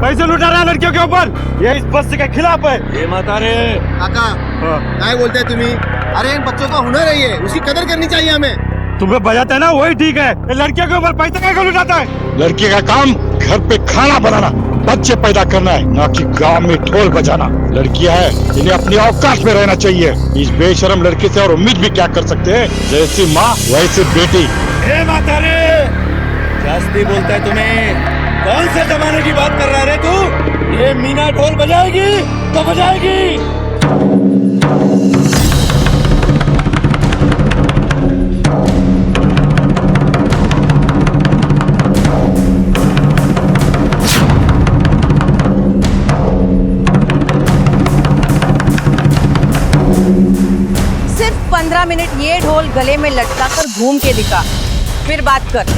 पैसे लुटा रहा है लड़कियों के ऊपर, ये इस बस के खिलाफ है। ये माता रे काका क्या बोलते हैं तुम्ही? अरे इन बच्चों का हुनर है ये, उसकी कदर करनी चाहिए हमें। तुम्हें बजाते है ना वही ठीक है, ये लड़कियों के ऊपर पैसे क्या लुटाता है? लड़की का काम घर पे खाना बनाना, बच्चे पैदा करना है, ना कि गांव में ढोल बजाना। लड़कियां है, इन्हें अपनी औकात में रहना चाहिए। इस बेशरम लड़की से और उम्मीद भी क्या कर सकते हैं? जैसी माँ वैसी बेटी। ए माता रे, जास्ती बोलता है तुम्हें। कौन से जमाने की बात कर रहा है रे तू? ये मीना ढोल बजाएगी तो बजाएगी। सिर्फ 15 मिनिट ये ढोल गले में लटका कर घूम के दिखा, फिर बात कर।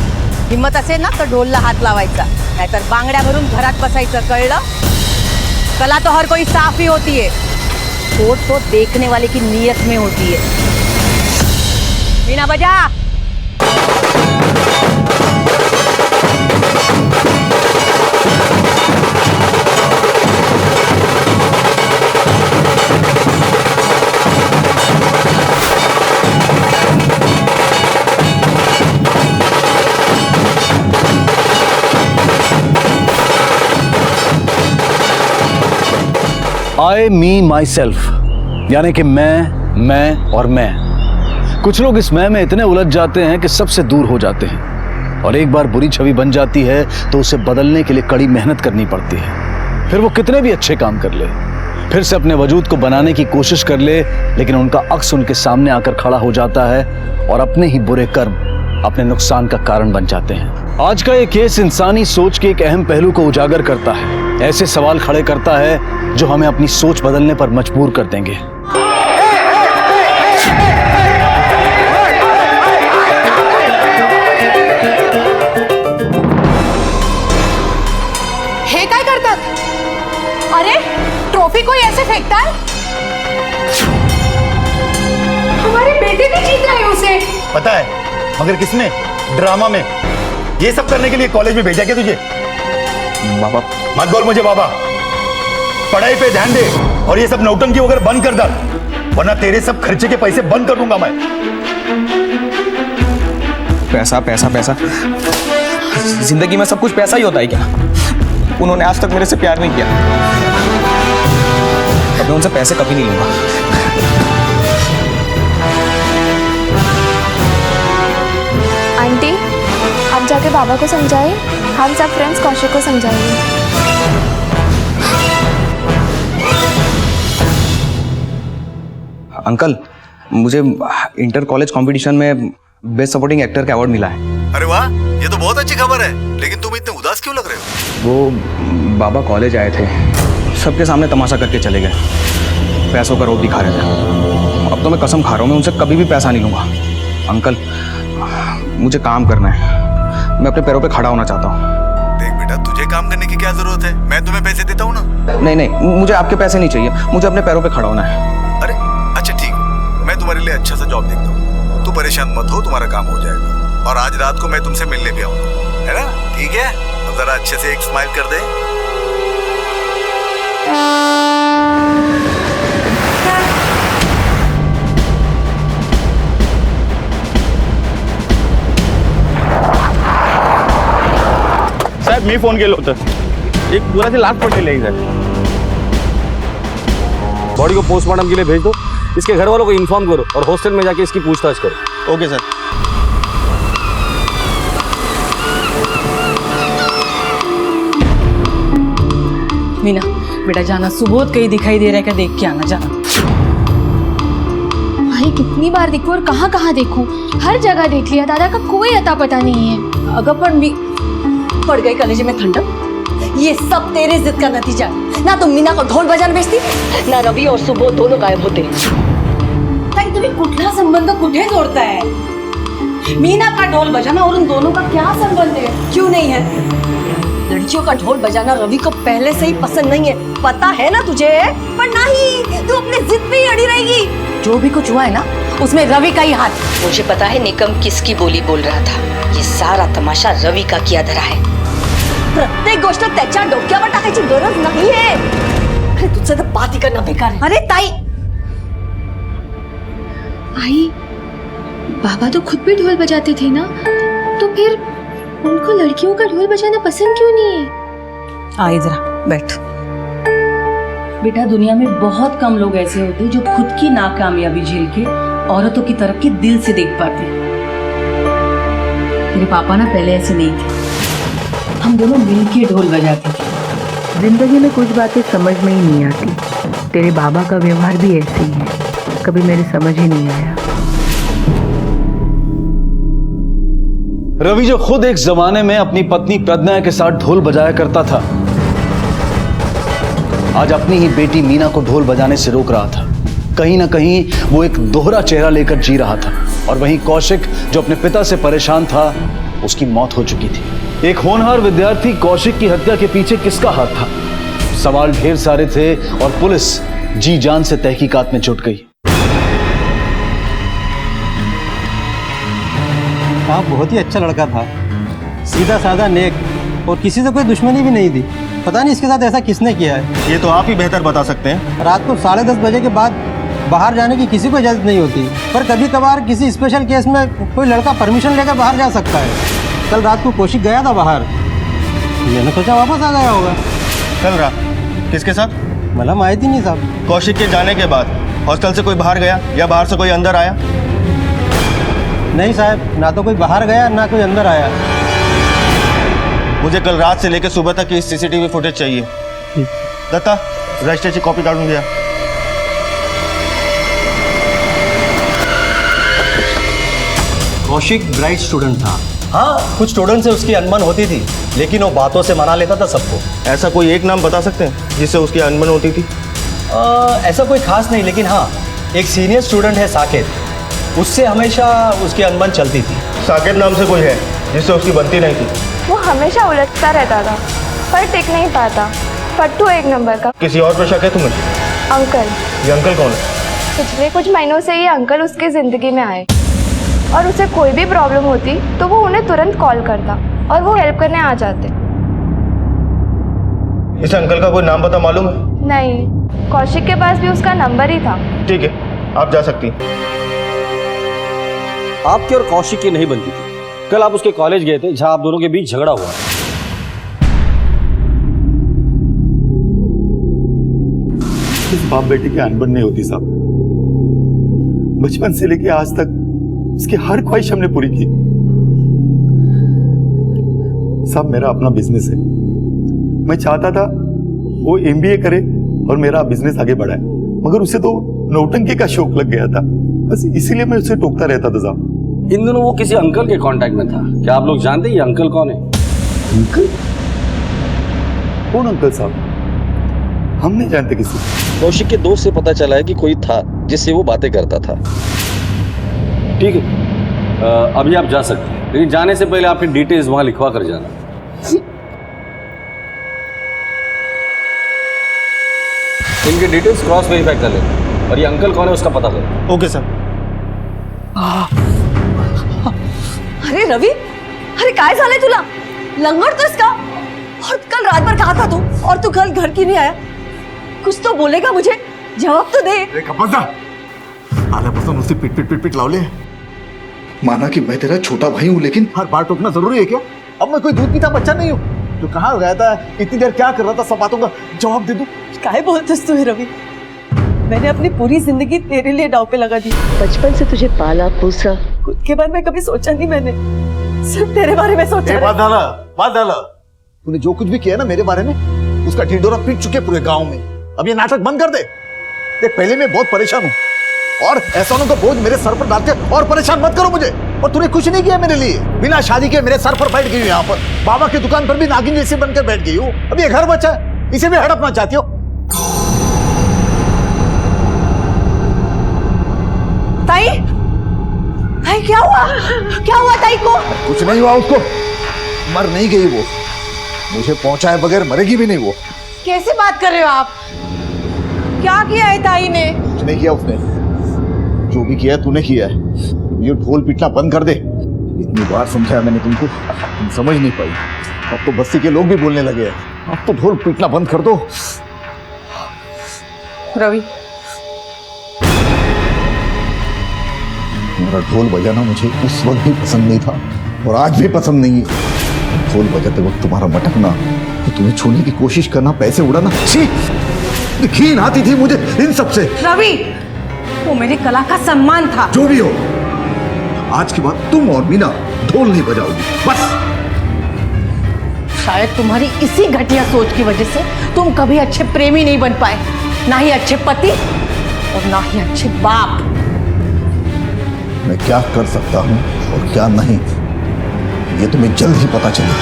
हिम्मत असेल ना तर ढोलला हात लावायचा, नाहीतर बांगड्या भरून घरात बसायचं, कळलं? कला तो हर कोई साफ ही होती है, खोट तो देखने वाले की नीयत में होती है। मीना बजा। आई मी माई सेल्फ, यानी कि मैं और मैं। कुछ लोग इस मैं में इतने उलझ जाते हैं कि सबसे दूर हो जाते हैं, और एक बार बुरी छवि बन जाती है तो उसे बदलने के लिए कड़ी मेहनत करनी पड़ती है। फिर वो कितने भी अच्छे काम कर ले, फिर से अपने वजूद को बनाने की कोशिश कर ले, लेकिन उनका अक्स उनके सामने आकर खड़ा हो जाता है और अपने ही बुरे कर्म अपने नुकसान का कारण बन जाते हैं। आज का ये केस इंसानी सोच के एक अहम पहलू को उजागर करता है, ऐसे सवाल खड़े करता है जो हमें अपनी सोच बदलने पर मजबूर कर देंगे। हे काय करतात? अरे ट्रॉफी कोई ऐसे फेंकता है? हमारे बेटे भी जीत रहे हैं उसे। पता है, मगर किसने? ड्रामा में। ये सब करने के लिए कॉलेज में भेजा क्या तुझे? बाबा मत बोल मुझे बाबा, पढ़ाई पे ध्यान दे और ये सब नौटंकी वगैरह बंद कर डाल, वरना तेरे सब खर्चे के पैसे बंद कर दूंगा मैं। पैसा पैसा पैसा, जिंदगी में सब कुछ पैसा ही होता है क्या? उन्होंने आज तक मेरे से प्यार नहीं किया, अब मैं उनसे पैसे कभी नहीं लूंगा। आंटी, आप जाके बाबा को समझाइए, हम सब फ्रेंड्स कौशिक को समझाएंगे। अंकल, मुझे इंटर कॉलेज कंपटीशन में बेस्ट सपोर्टिंग एक्टर का अवार्ड मिला है। अरे वाह, ये तो बहुत अच्छी खबर है, लेकिन तुम इतने उदास क्यों लग रहे हो? वो बाबा कॉलेज आए थे, सबके सामने तमाशा करके चले गए, पैसों का रोब दिखा रहे थे। अब तो मैं कसम खा रहा हूँ, मैं उनसे कभी भी पैसा नहीं लूंगा। अंकल, मुझे काम करना है, मैं अपने पैरों पे खड़ा होना चाहता हूँ। देख बेटा, तुझे काम करने की क्या जरूरत है? मैं तुम्हें पैसे देता हूँ ना। नहीं नहीं, मुझे आपके पैसे नहीं चाहिए, मुझे अपने पैरों पे खड़ा होना है। अरे अच्छा ठीक है, मैं तुम्हारे लिए अच्छा सा जॉब देखता हूँ, तू परेशान मत हो, तुम्हारा काम हो जाएगा। और आज रात को मैं तुमसे मिलने भी आऊंगा, है ना? ठीक है, तो जरा अच्छे से एक स्माइल कर दे। साहेब, मी फोन केलं होतं, एक पुराची लाश पडलेली आहे इधर। बॉडी को पोस्टमार्टम के लिए भेज दो, इसके घर वालों को इन्फॉर्म करो और हॉस्टल में जाके इसकी पूछताछ करो। Okay sir. मीना बेटा, जाना, सुबोध कहीं दिखाई दे रहा है क्या? देख के आना, जाना। भाई कितनी बार देखूं और कहाँ कहाँ देखूं, हर जगह देख लिया, दादा का कोई अता पता नहीं है। अगं पण मी पड़ गई कलेजे में ठंडक। ये सब तेरे जिद का नतीजा है। ना तुम मीना को ढोल बजाने भेजती, ना रवि और सुबोध दोनों गायब होते। ताई, तुम्ही कुठला संबंध कुठे जोड़ता है? मीना का ढोल बजाना और उन दोनों का क्या संबंध है? क्यों नहीं है? लड़कियों का ढोल बजाना रवि को पहले से ही पसंद नहीं है, पता है ना तुझे? पर नहीं, तू अपने जिद पे ही अड़ी रहेगी। जो भी कुछ हुआ है ना, उसमें रवि का ही हाथ। मुझे पता है निकम किसकी बोली बोल रहा था। ये सारा तमाशा रवि का किया धरा है। प्रत्येक गोष्ट त्याच्या डोक्यावर टाकायची गरज नाहीये. अरे तुझं तर बात करणं बेकार आहे. अरे ताई, आई, बाबा तो खुद भी ढोल बजाते थे ना, तो फिर उनको लड़कियों का ढोल बजाना पसंद क्यों नहीं है? आई जरा बैठ. बेटा, दुनिया में बहुत कम लोग ऐसे होते हैं जो खुद की नाकामयाबी झेल के औरतों की तरक्की दिल से देख पाते. मेरे पापा ना पहले ऐसे नहीं थे. हम दोनों मिलके ढोल बजाते थे. जिंदगी में कुछ बातें समझ में ही नहीं आती. तेरे बाबा का व्यवहार भी ऐसे ही है, कभी मेरे समझ ही नहीं आया. रवि जो खुद एक जमाने में अपनी पत्नी प्रज्ञा के साथ ढोल बजाया करता था, आज अपनी ही बेटी मीना को ढोल बजाने से रोक रहा था. कहीं ना कहीं वो एक दोहरा चेहरा लेकर जी रहा था. और वहीं कौशिक जो अपने पिता से परेशान था, उसकी मौत हो चुकी थी. एक होनहार विद्यार्थी कौशिक की हत्या के पीछे किसका हाथ था? सवाल ढेर सारे थे और पुलिस जी जान से तहकीकात में जुट गई. आप बहुत ही अच्छा लड़का था, सीधा साधा नेक, और किसी से कोई दुश्मनी भी नहीं थी. पता नहीं इसके साथ ऐसा किसने किया है. ये तो आप ही बेहतर बता सकते हैं. रात को 10:30 बजे के बाद बाहर जाने की किसी को इजाज़त नहीं होती, पर कभी कभार किसी स्पेशल केस में कोई लड़का परमिशन लेकर बाहर जा सकता है. कल रात को कौशिक गया था बाहर, मैंने सोचा वापस आ गया होगा. कल रात किसके साथ? मतलब माहिती नहीं साहब. कौशिक के जाने के बाद हॉस्टल से कोई बाहर गया या बाहर से कोई अंदर आया? नहीं साहब, ना तो कोई बाहर गया ना कोई अंदर आया. मुझे कल रात से लेकर सुबह तक की सीसीटीवी फुटेज चाहिए. दत्ता, रजिस्टर की कॉपी काढून घ्या. कौशिक ब्राइट स्टूडेंट था. हाँ, कुछ स्टूडेंट से उसकी अनबन होती थी, लेकिन वो बातों से मना लेता था सबको. ऐसा कोई एक नाम बता सकते हैं जिससे उसकी अनबन होती थी? ऐसा कोई खास नहीं, लेकिन हाँ, एक सीनियर स्टूडेंट है साकेत, उससे हमेशा उसकी अनबन चलती थी. साकेत नाम से कोई है जिससे उसकी बनती नहीं थी? वो हमेशा उलझता रहता था, पर टिक नहीं पाता. फट्टू एक नंबर का. किसी और पे शक है तुम्हें? अंकल. ये अंकल कौन है? पिछले कुछ महीनों से ये अंकल उसकी जिंदगी में आए, और उसे कोई भी प्रॉब्लम होती तो वो उन्हें तुरंत कॉल करता और वो हेल्प करने आ जाते. इस अंकल का कोई नाम पता मालूम है? नहीं, कौशिक के पास भी उसका नंबर ही था. ठीक है, आप जा सकती हैं. आपकी और कौशिक की नहीं बनती थी. कल आप उसके कॉलेज गए थे जहां आप दोनों के बीच झगड़ा हुआ. इस बाप बेटे की अनबन नहीं होती साहब. बचपन से लेके आज तक इसकी हर ख्वाहिश हमने पूरी की. साहब, मेरा अपना बिजनेस है. मैं चाहता था वो MBA करे और मेरा बिजनेस आगे बढ़ाए, मगर उसे तो नौटंकी का शौक लग गया था. बस इसीलिए मैं उसे टोकता रहता था साहब. इन दिनों वो किसी अंकल के कांटेक्ट में था. क्या आप लोग जानते हैं ये अंकल कौन है? अंकल? कौन अंकल साहब? हम नहीं जानते किसी. कौशिक के दोस्त से पता चला है कि कोई था जिससे वो बातें करता था. ठीक है, अभी आप जा सकते हैं, लेकिन जाने से पहले आपकी डिटेल्स वहां लिखवा कर जाना. इनकी डिटेल्स क्रॉस वेरीफाई कर लेना, और ये अंकल कौन है उसका पता करो. Okay sir. अरे रवि, अरे काय झालंय तुला? लंगडतोस का? और कल रात भर कहा था तू, और तू कल घर क्यों नहीं आया? कुछ तो बोलेगा मुझे, जवाब तो दे. आल्यापासून नुसती पिट लावले. माना कि मैं तेरा छोटा भाई हूँ, लेकिन हर बार टोकना जरूरी है क्या? अब मैं कोई दूध पीता बच्चा नहीं हूँ. तू कहाँ गया था, इतनी देर क्या कर रहा था, सब बातों का जवाब दे दूं. काय बोलतोस तू रवि? मैंने अपनी पूरी जिंदगी तेरे लिए दांव पे लगा दी. बचपन से तुझे पाला पोसा, खुद के बारे में कभी सोचा नहीं मैंने, सिर्फ तेरे बारे में सोचा. बात डाला. तूने जो कुछ भी किया ना मेरे बारे में, उसका ढिंडोरा पीट चुके पूरे गांव में. अब ये नाटक बंद कर दे. देख, पहले मैं बहुत परेशान हूँ, और एहसानों का बोझ मेरे सर पर डाल के और परेशान मत करो मुझे. और तूने कुछ नहीं किया मेरे लिए. बिना शादी के मेरे सर पर बैठ गई हूँ यहाँ पर. बाबा की दुकान पर भी नागिन जैसे बनकर बैठ गई हूँ. अब ये घर बचा है, इसे भी हड़पना चाहती हो. ताई, ताई क्या हुआ? क्या हुआ ताई को? कुछ नहीं हुआ उसको. मर नहीं गई वो. मुझे पहुंचाए बगैर मरेगी भी नहीं वो. कैसे बात कर रहे हो आप? क्या किया है ताई ने? कुछ नहीं किया उसने. जो भी किया तूने किया है. ये ढोल पीटना बंद कर दे. इतनी बार समझाया मैंने तुमको, तुम समझ नहीं पाई. अब तो बस्ती के लोग भी बोलने लगे हैं, अब तो ढोल पीटना बंद कर दो। रवि, मेरा ढोल बजाना मुझे उस वक्त भी पसंद नहीं था और आज भी पसंद नहीं है। ढोल बजाते वक्त तुम्हारा मटकना, तो तुम्हें छूने की कोशिश करना, पैसे उड़ाना, छी, घिन आती थी मुझे इन सब से। रवि, वो मेरी कला का सम्मान था। जो भी हो, आज के बाद तुम और मीना ढोल नहीं बजाओगी, बस। शायद तुम्हारी इसी घटिया सोच की वजह से तुम कभी अच्छे प्रेमी नहीं बन पाए, ना ही अच्छे पति और ना ही अच्छे बाप। मैं क्या कर सकता हूं और क्या नहीं, ये तुम्हें जल्द ही पता चलेगा।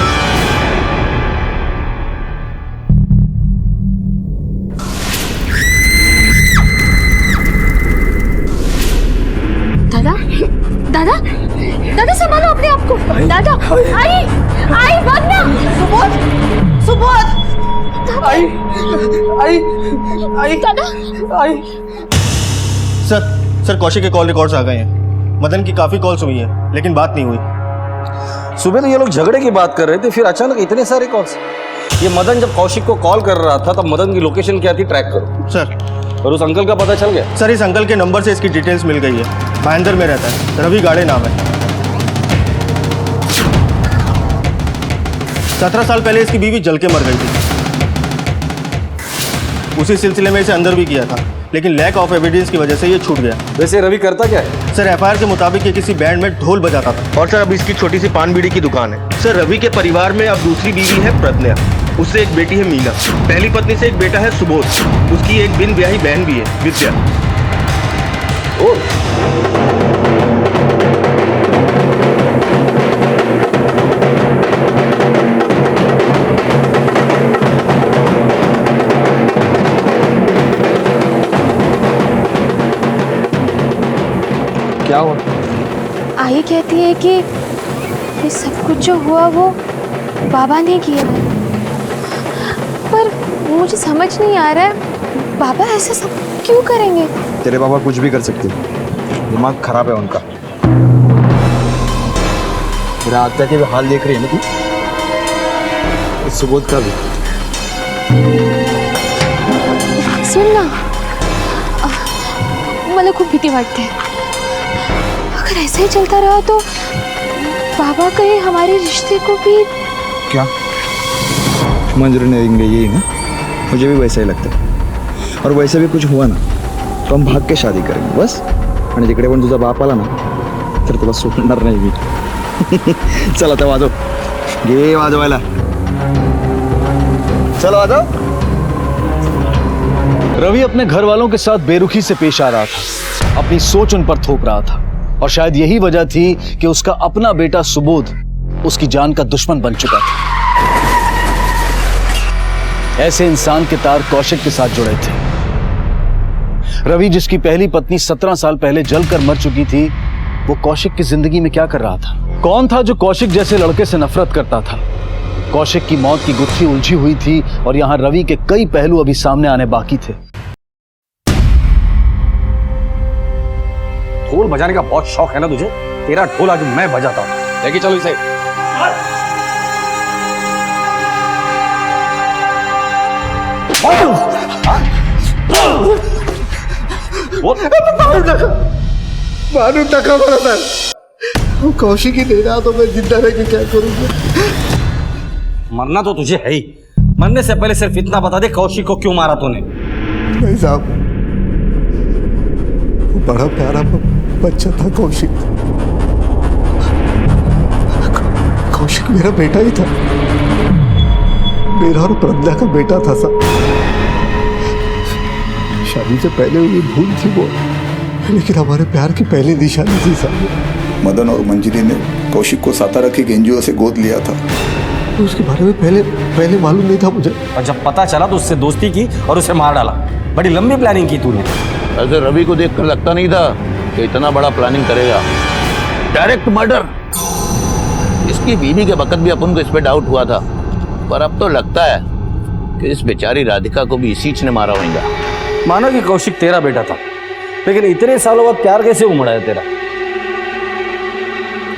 दादा दादा दादा संभालो अपने आप को। दादा आई आई भागना। सुबोध, सुबोध, आई आई आई दादा आई। सर कौशिक के कॉल रिकॉर्ड्स आ गए हैं। मदन की काफी कॉल्स हुई हैं लेकिन बात नहीं हुई। सुबह तो ये लोग झगड़े की बात कर रहे थे, फिर अचानक इतने सारे कॉल्स। ये मदन जब कौशिक को कॉल कर रहा था तब मदन की लोकेशन क्या थी ट्रैक करो सर। और उस अंकल का पता चल गया? सर इस अंकल के नंबर से इसकी डिटेल्स मिल गई है। भाईंदर में रहता है, रवि गाड़े नाम है। 17 साल पहले इसकी बीवी जल के मर गई थी। उसी सिलसिले में इसे अंदर भी किया था लेकिन लैक ऑफ एविडेंस की वजह से ये छूट गया। वैसे रवि करता क्या है? सर एफआईआर के मुताबिक ये किसी बैंड में ढोल बजाता था। और सर अब इसकी छोटी सी पान बीड़ी की दुकान है। सर रवि के परिवार में अब दूसरी बीवी है प्रज्ञा, उससे एक बेटी है मीना, पहली पत्नी से एक बेटा है सुबोध, उसकी एक बिन ब्याही बहन भी है विद्या। क्या हुआ? आई कहती है कि ये सब कुछ जो हुआ वो बाबा ने किया है, पर मुझे समझ नहीं आ रहा है बाबा ऐसा सब क्यों करेंगे। तेरे बाबा कुछ भी कर सकते, दिमाग खराब है उनका। मेरा आत्या के भी हाल देख रही है ना तू, इस सुबोध का भी। सुन ना, मला खूप भीती वाटते। अगर ऐसे ही चलता रहा तो बाबा कहीं हमारे रिश्ते को भी क्या मंजूरी नहीं देंगे, यही ना? मुझे भी वैसा ही लगता है। और वैसे भी कुछ हुआ ना तो हम भाग के शादी करेंगे बस। आणि जिकडे पण तुझा बाप आला ना तर तुला सोडणार नाही मी। चल आता वाजव, घे वाजवायला, चल वाजव। रवि अपने घर वालों के साथ बेरुखी से पेश आ रहा था, अपनी सोच उन पर थोप रहा था और शायद यही वजह थी कि उसका अपना बेटा सुबोध उसकी जान का दुश्मन बन चुका था। ऐसे इंसान के तार कौशिक के साथ जुड़े थे। रवि जिसकी पहली पत्नी 17 साल पहले जलकर मर चुकी थी, वो कौशिक की जिंदगी में क्या कर रहा था? कौन था जो कौशिक जैसे लड़के से नफरत करता था? कौशिक की मौत की गुत्थी उलझी हुई थी और यहां रवि के कई पहलू अभी सामने आने बाकी थे। ढोल बजाने का बहुत शौक है ना तुझे? तेरा ढोल आज मैं बजाता हूँ। लेके चलो इसे। मालूम तका बड़ा था, कौशिक ही नहीं रहा तो मैं जिंदा रह के क्या करूंगा? मरना तो तुझे है ही, मरने से पहले सिर्फ इतना बता दे कौशिक को क्यों मारा तूने? नहीं साहब, वो बड़ा प्यारा बच्चा था कौशिक। कौशिक मेरा बेटा ही था, मेरा और प्रज्ञा का बेटा था साहब। शादी से पहले हुई भूल थी वो, लेकिन हमारे प्यार की पहली निशानी थी साहब। मदन और मंजिली ने कौशिक को सातारा के एनजीओ से गोद लिया था। तो उसके बारे में पहले मालूम नहीं था मुझे, और जब पता चला तो उससे दोस्ती की और उसे मार डाला। बड़ी लंबी प्लानिंग की तूने। ऐसे रवि को देखकर लगता नहीं था कि इतना बड़ा प्लानिंग करेगा। Direct murder. इसकी बीवी के वक्त भी अपन को इस पे डाउट हुआ था, पर अब तो लगता है कि इस बेचारी राधिका को भी इसी ने मारा होगा। माना कि कौशिक तेरा बेटा था, लेकिन इतने सालों बाद प्यार कैसे उमड़ा है तेरा?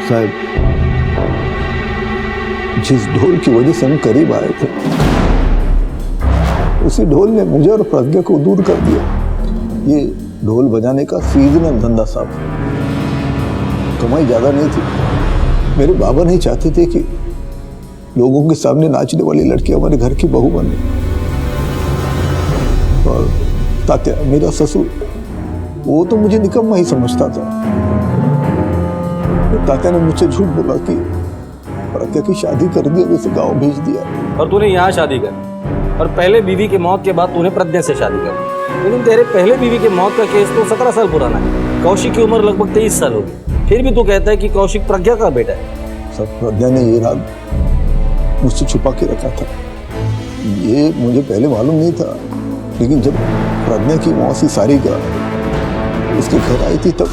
साहब, जिस ढोल की वजह से हम करीब आए थे, उसी ढोल ने मुझे और प्रज्ञा को दूर कर दिया। ये ढोल बजाने का सीजनल धंधा साहब, कमाई ज्यादा नहीं थी। मेरे बाबा नहीं चाहते थे कि लोगों के सामने नाचने वाली लड़की हमारे घर की बहू बने। और तात्या, मेरा ससुर, वो तो मुझे निकम्मा ही समझता था। तो तात्या ने मुझसे झूठ बोला कि प्रज्ञा की शादी कर दी और उसे गांव भेज दिया। और तूने यहाँ शादी कर, और पहले बीवी के मौत के बाद तूने प्रज्ञा से शादी कर। लेकिन तेरे पहले बीवी के मौत का केस तो 17 साल पुराना है। कौशिक की उम्र लगभग 23 साल होगी, फिर भी तू कहता है कि कौशिक प्रज्ञा का बेटा है। सब प्रज्ञा ने ये राज मुझसे छुपा के रखा था। ये मुझे पहले मालूम नहीं था, लेकिन जब प्रज्ञा की मौसी सारिका उसके घर आई थी तब।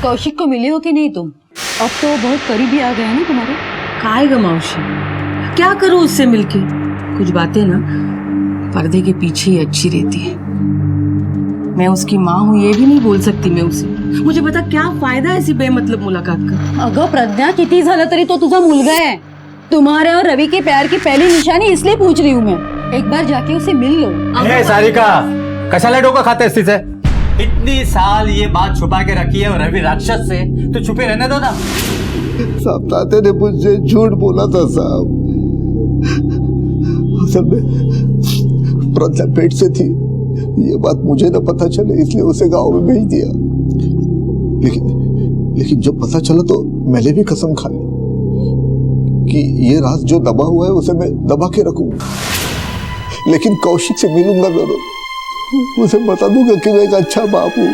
कौशिक को मिले हो कि नहीं तुम? अब तो बहुत करीबी आ गए हैं ना तुम्हारे। खाएगा मौसी, क्या करूं उससे मिलके? कुछ बातें ना पर्दे के पीछे ही अच्छी रहती है। मैं उसकी माँ हूँ ये भी नहीं बोल सकती मैं उसे। मुझे बता क्या फायदा ऐसी बेमतलब मुलाकात का? अगं प्रज्ञा, किती झालं तरी तो तुझा मुलगा है। तुम्हारे और रवि के प्यार की पहली निशानी इसलिए पूछ रही हूँ मैं। एक बार जाके उसे मिल लो। सारिका, कशाला डोका खाते इस से? इतनी साल ये बात छुपा के रखी है और रवि राक्षस से, तो छुपे रहने दो ना। साहब, ताते ने मुझसे झूठ बोला था साहब। असल में प्रज्ञा पेट से थी, ये बात मुझे ना पता चले, इसलिए उसे गांव में भेज दिया। लेकिन जब पता चला तो मैंने भी कसम खा ली कि ये राज जो दबा हुआ है उसे मैं दबा के रखूंगा। लेकिन कौशिक से मिलूंगा जरूर, उसे बता दूंगा कि मैं एक अच्छा बाप हूं।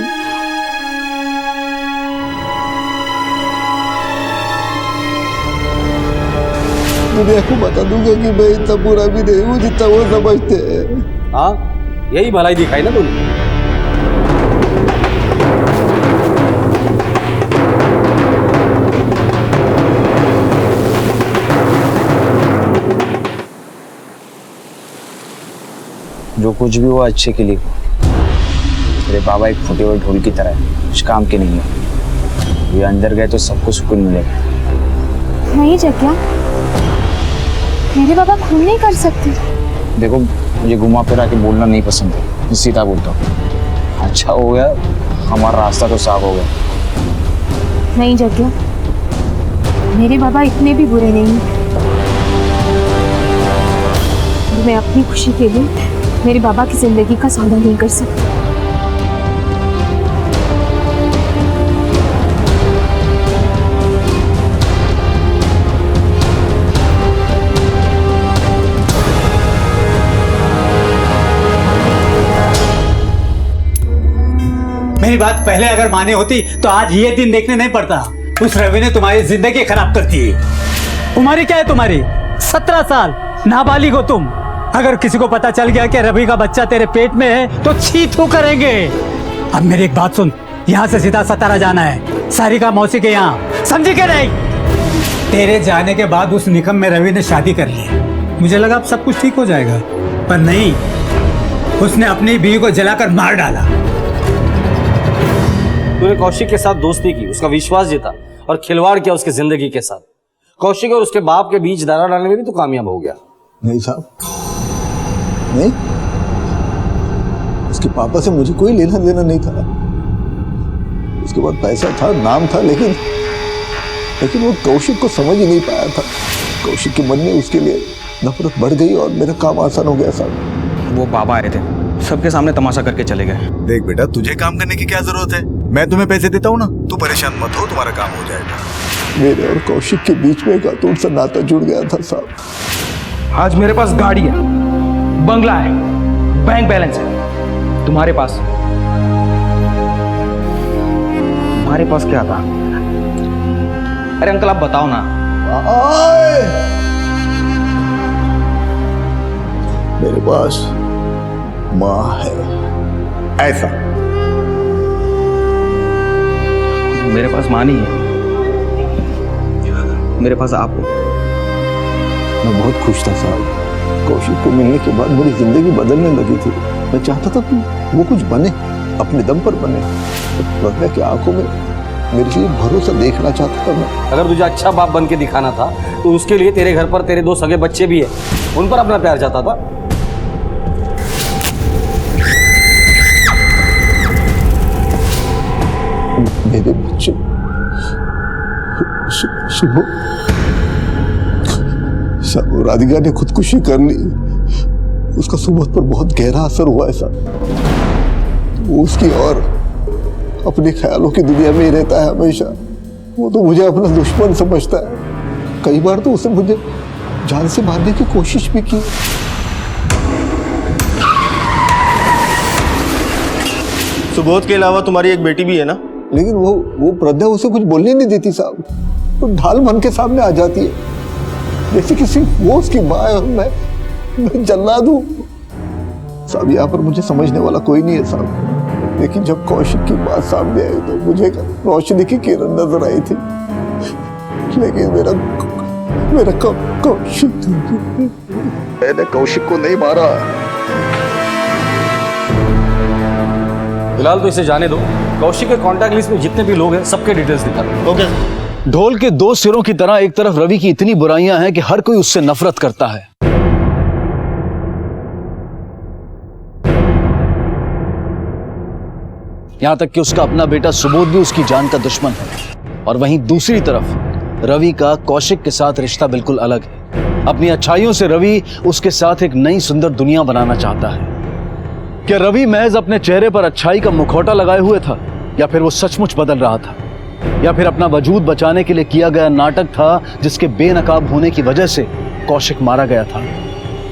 दुनिया को बता दूंगा कि मैं इतना बुरा भी नहीं हूं जितना वो समझते हैं। हाँ, यही भलाई दिखाई ना तूने। जो कुछ भी हुआ अच्छे के लिए। मेरे बाबा एक फूटे हुए ढोल की तरह है, कुछ काम के नहीं है। ये अंदर गए तो सबको सुकून मिलेगा। नहीं जग्या, मेरे बाबा खून नहीं कर सकते। देखो, मुझे घुमा फिरा के बोलना नहीं पसंद है, सीधा बोलता हूँ। अच्छा हो गया हमारा रास्ता तो साफ हो गया। नहीं जग्या, मेरे बाबा इतने भी बुरे नहीं हैं। मैं अपनी खुशी के लिए मेरे बाबा की जिंदगी का सौदा नहीं कर सकती। मेरी बात पहले अगर माने होती तो आज ये दिन देखने नहीं पड़ता। उस रवि ने तुम्हारी जिंदगी खराब कर दी। उम्र क्या है तुम्हारी? 17 साल, नाबालिग हो तुम। अगर किसी को पता चल गया कि रवि का बच्चा तेरे पेट में है तो छी थू करेंगे। अब मेरी एक बात सुन, यहाँ से सीधा सतारा जाना है, सारिका मौसी के यहाँ, समझी क्या नहीं? तेरे जाने के बाद उस निकम में रवि ने शादी कर ली। मुझे लगा अब सब कुछ ठीक हो जाएगा, पर नहीं, उसने अपनी बीवी को जलाकर मार डाला। तूने कौशिक के साथ दोस्ती की, उसका विश्वास जीता और खिलवाड़ किया उसकी जिंदगी के साथ। कौशिक और उसके बाप के बीच दरार डालने में भी तू कामयाब हो गया। नहीं साहब, नहीं, उसके पापा से मुझे कोई लेना देना नहीं था। उसके बाद पैसा था, नाम था, लेकिन वो कौशिक को समझ ही नहीं पाया था। कौशिक के मन में उसके लिए नफरत बढ़ गई और मेरा काम आसान हो गया साहब। वो बाबा आए थे, सबके सामने तमाशा करके चले गए। देख बेटा, तुझे काम करने की क्या जरूरत है? मैं तुम्हें पैसे देता हूँ ना, तू परेशान मत हो, तुम्हारा काम हो जाएगा। मेरे और कौशिक के बीच में एक अटूट सा नाता जुड़ गया था साहब। आज मेरे पास गाड़ी है, बंगला है, बैंक बैलेंस है। तुम्हारे पास क्या था? अरे अंकल आप बताओ ना। मेरे पास माँ है, ऐसा। मेरे पास माँ नहीं है, मेरे पास आप हो। मैं बहुत खुश था साहब। कौशिक को मिलने के बाद मेरी जिंदगी बदलने लगी थी। मैं चाहता था कि वो कुछ बने, अपने दम पर बने। प्रज्ञा की आंखों में मेरे लिए भरोसा देखना चाहता था मैं। अगर तुझे अच्छा बाप बन के दिखाना था तो उसके लिए तेरे घर पर तेरे 2 सगे बच्चे भी है, उन पर अपना प्यार चाहता था। मेरे बच्चे सुबह राधिका ने खुदकुशी कर ली, उसका सुबह पर बहुत गहरा असर हुआ ऐसा। वो उसकी और अपने ख्यालों की दुनिया में ही रहता है हमेशा। वो तो मुझे अपना दुश्मन समझता है। कई बार तो उसने मुझे जान से मारने की कोशिश भी की। सुबोध के अलावा तुम्हारी एक बेटी भी है ना? लेकिन वो प्रज्ञा उसे कुछ बोलने नहीं देती साहब। तो ढाल मन के सामने आ जाती है, जैसे कि सिर्फ वो उसकी माँ है और मैं जल्लाद हूँ। साहब यहाँ पर मुझे समझने वाला कोई नहीं है साहब, लेकिन जब कौशिक की बात सामने आई तो मुझे रोशनी की किरण नजर आई थी। लेकिन मेरा कौशिक, मैंने कौशिक को नहीं मारा। फिलहाल तो इसे जाने दो। कौशिक के कॉन्टैक्ट लिस्ट में जितने भी लोग हैं सबके डिटेल्स दिखा दो। ओके। ढोल के 2 सिरों की तरह एक तरफ रवि की इतनी बुराइयां हैं कि हर कोई उससे नफरत करता है, यहां तक कि उसका अपना बेटा सुबोध भी उसकी जान का दुश्मन है। और वहीं दूसरी तरफ रवि का कौशिक के साथ रिश्ता बिल्कुल अलग है। अपनी अच्छाइयों से रवि उसके साथ एक नई सुंदर दुनिया बनाना चाहता है। क्या रवि महज अपने चेहरे पर अच्छाई का मुखौटा लगाए हुए था, या फिर वो सचमुच बदल रहा था, या फिर अपना वजूद बचाने के लिए किया गया नाटक था जिसके बेनकाब होने की वजह से कौशिक मारा गया था,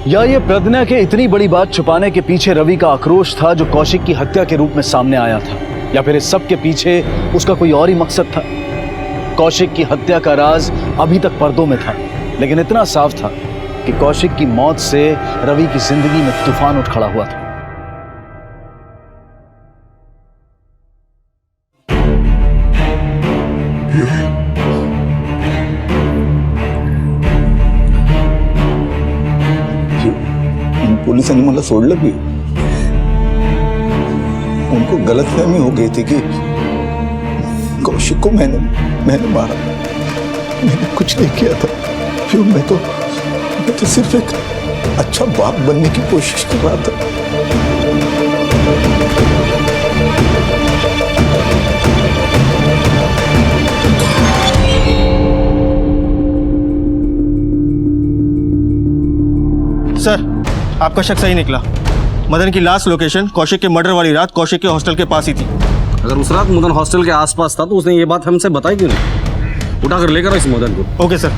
या ये प्रज्ञा के इतनी बड़ी बात छुपाने के पीछे रवि का आक्रोश था जो कौशिक की हत्या के रूप में सामने आया था, या फिर इस सब के पीछे उसका कोई और ही मकसद था। कौशिक की हत्या का राज अभी तक पर्दों में था, लेकिन इतना साफ था कि कौशिक की मौत से रवि की जिंदगी में तूफान उठ खड़ा हुआ था। पोलिसांनी मला सोडलं भी, उनको गलतफहमी हो गई थी कि कौशिक को मैंने मारा। मैंने कुछ नहीं किया था। फिर मैं तो सिर्फ एक अच्छा बाप बनने की कोशिश कर रहा था। सर, आपका शक सही निकला। मदन की लास्ट लोकेशन कौशिक के मर्डर वाली रात कौशिक के हॉस्टल के पास ही थी। अगर उस रात मदन हॉस्टल के आसपास था तो उसने ये बात हमसे बताई क्यों नहीं? उठाकर लेकर आओ इस मदन को। Okay sir.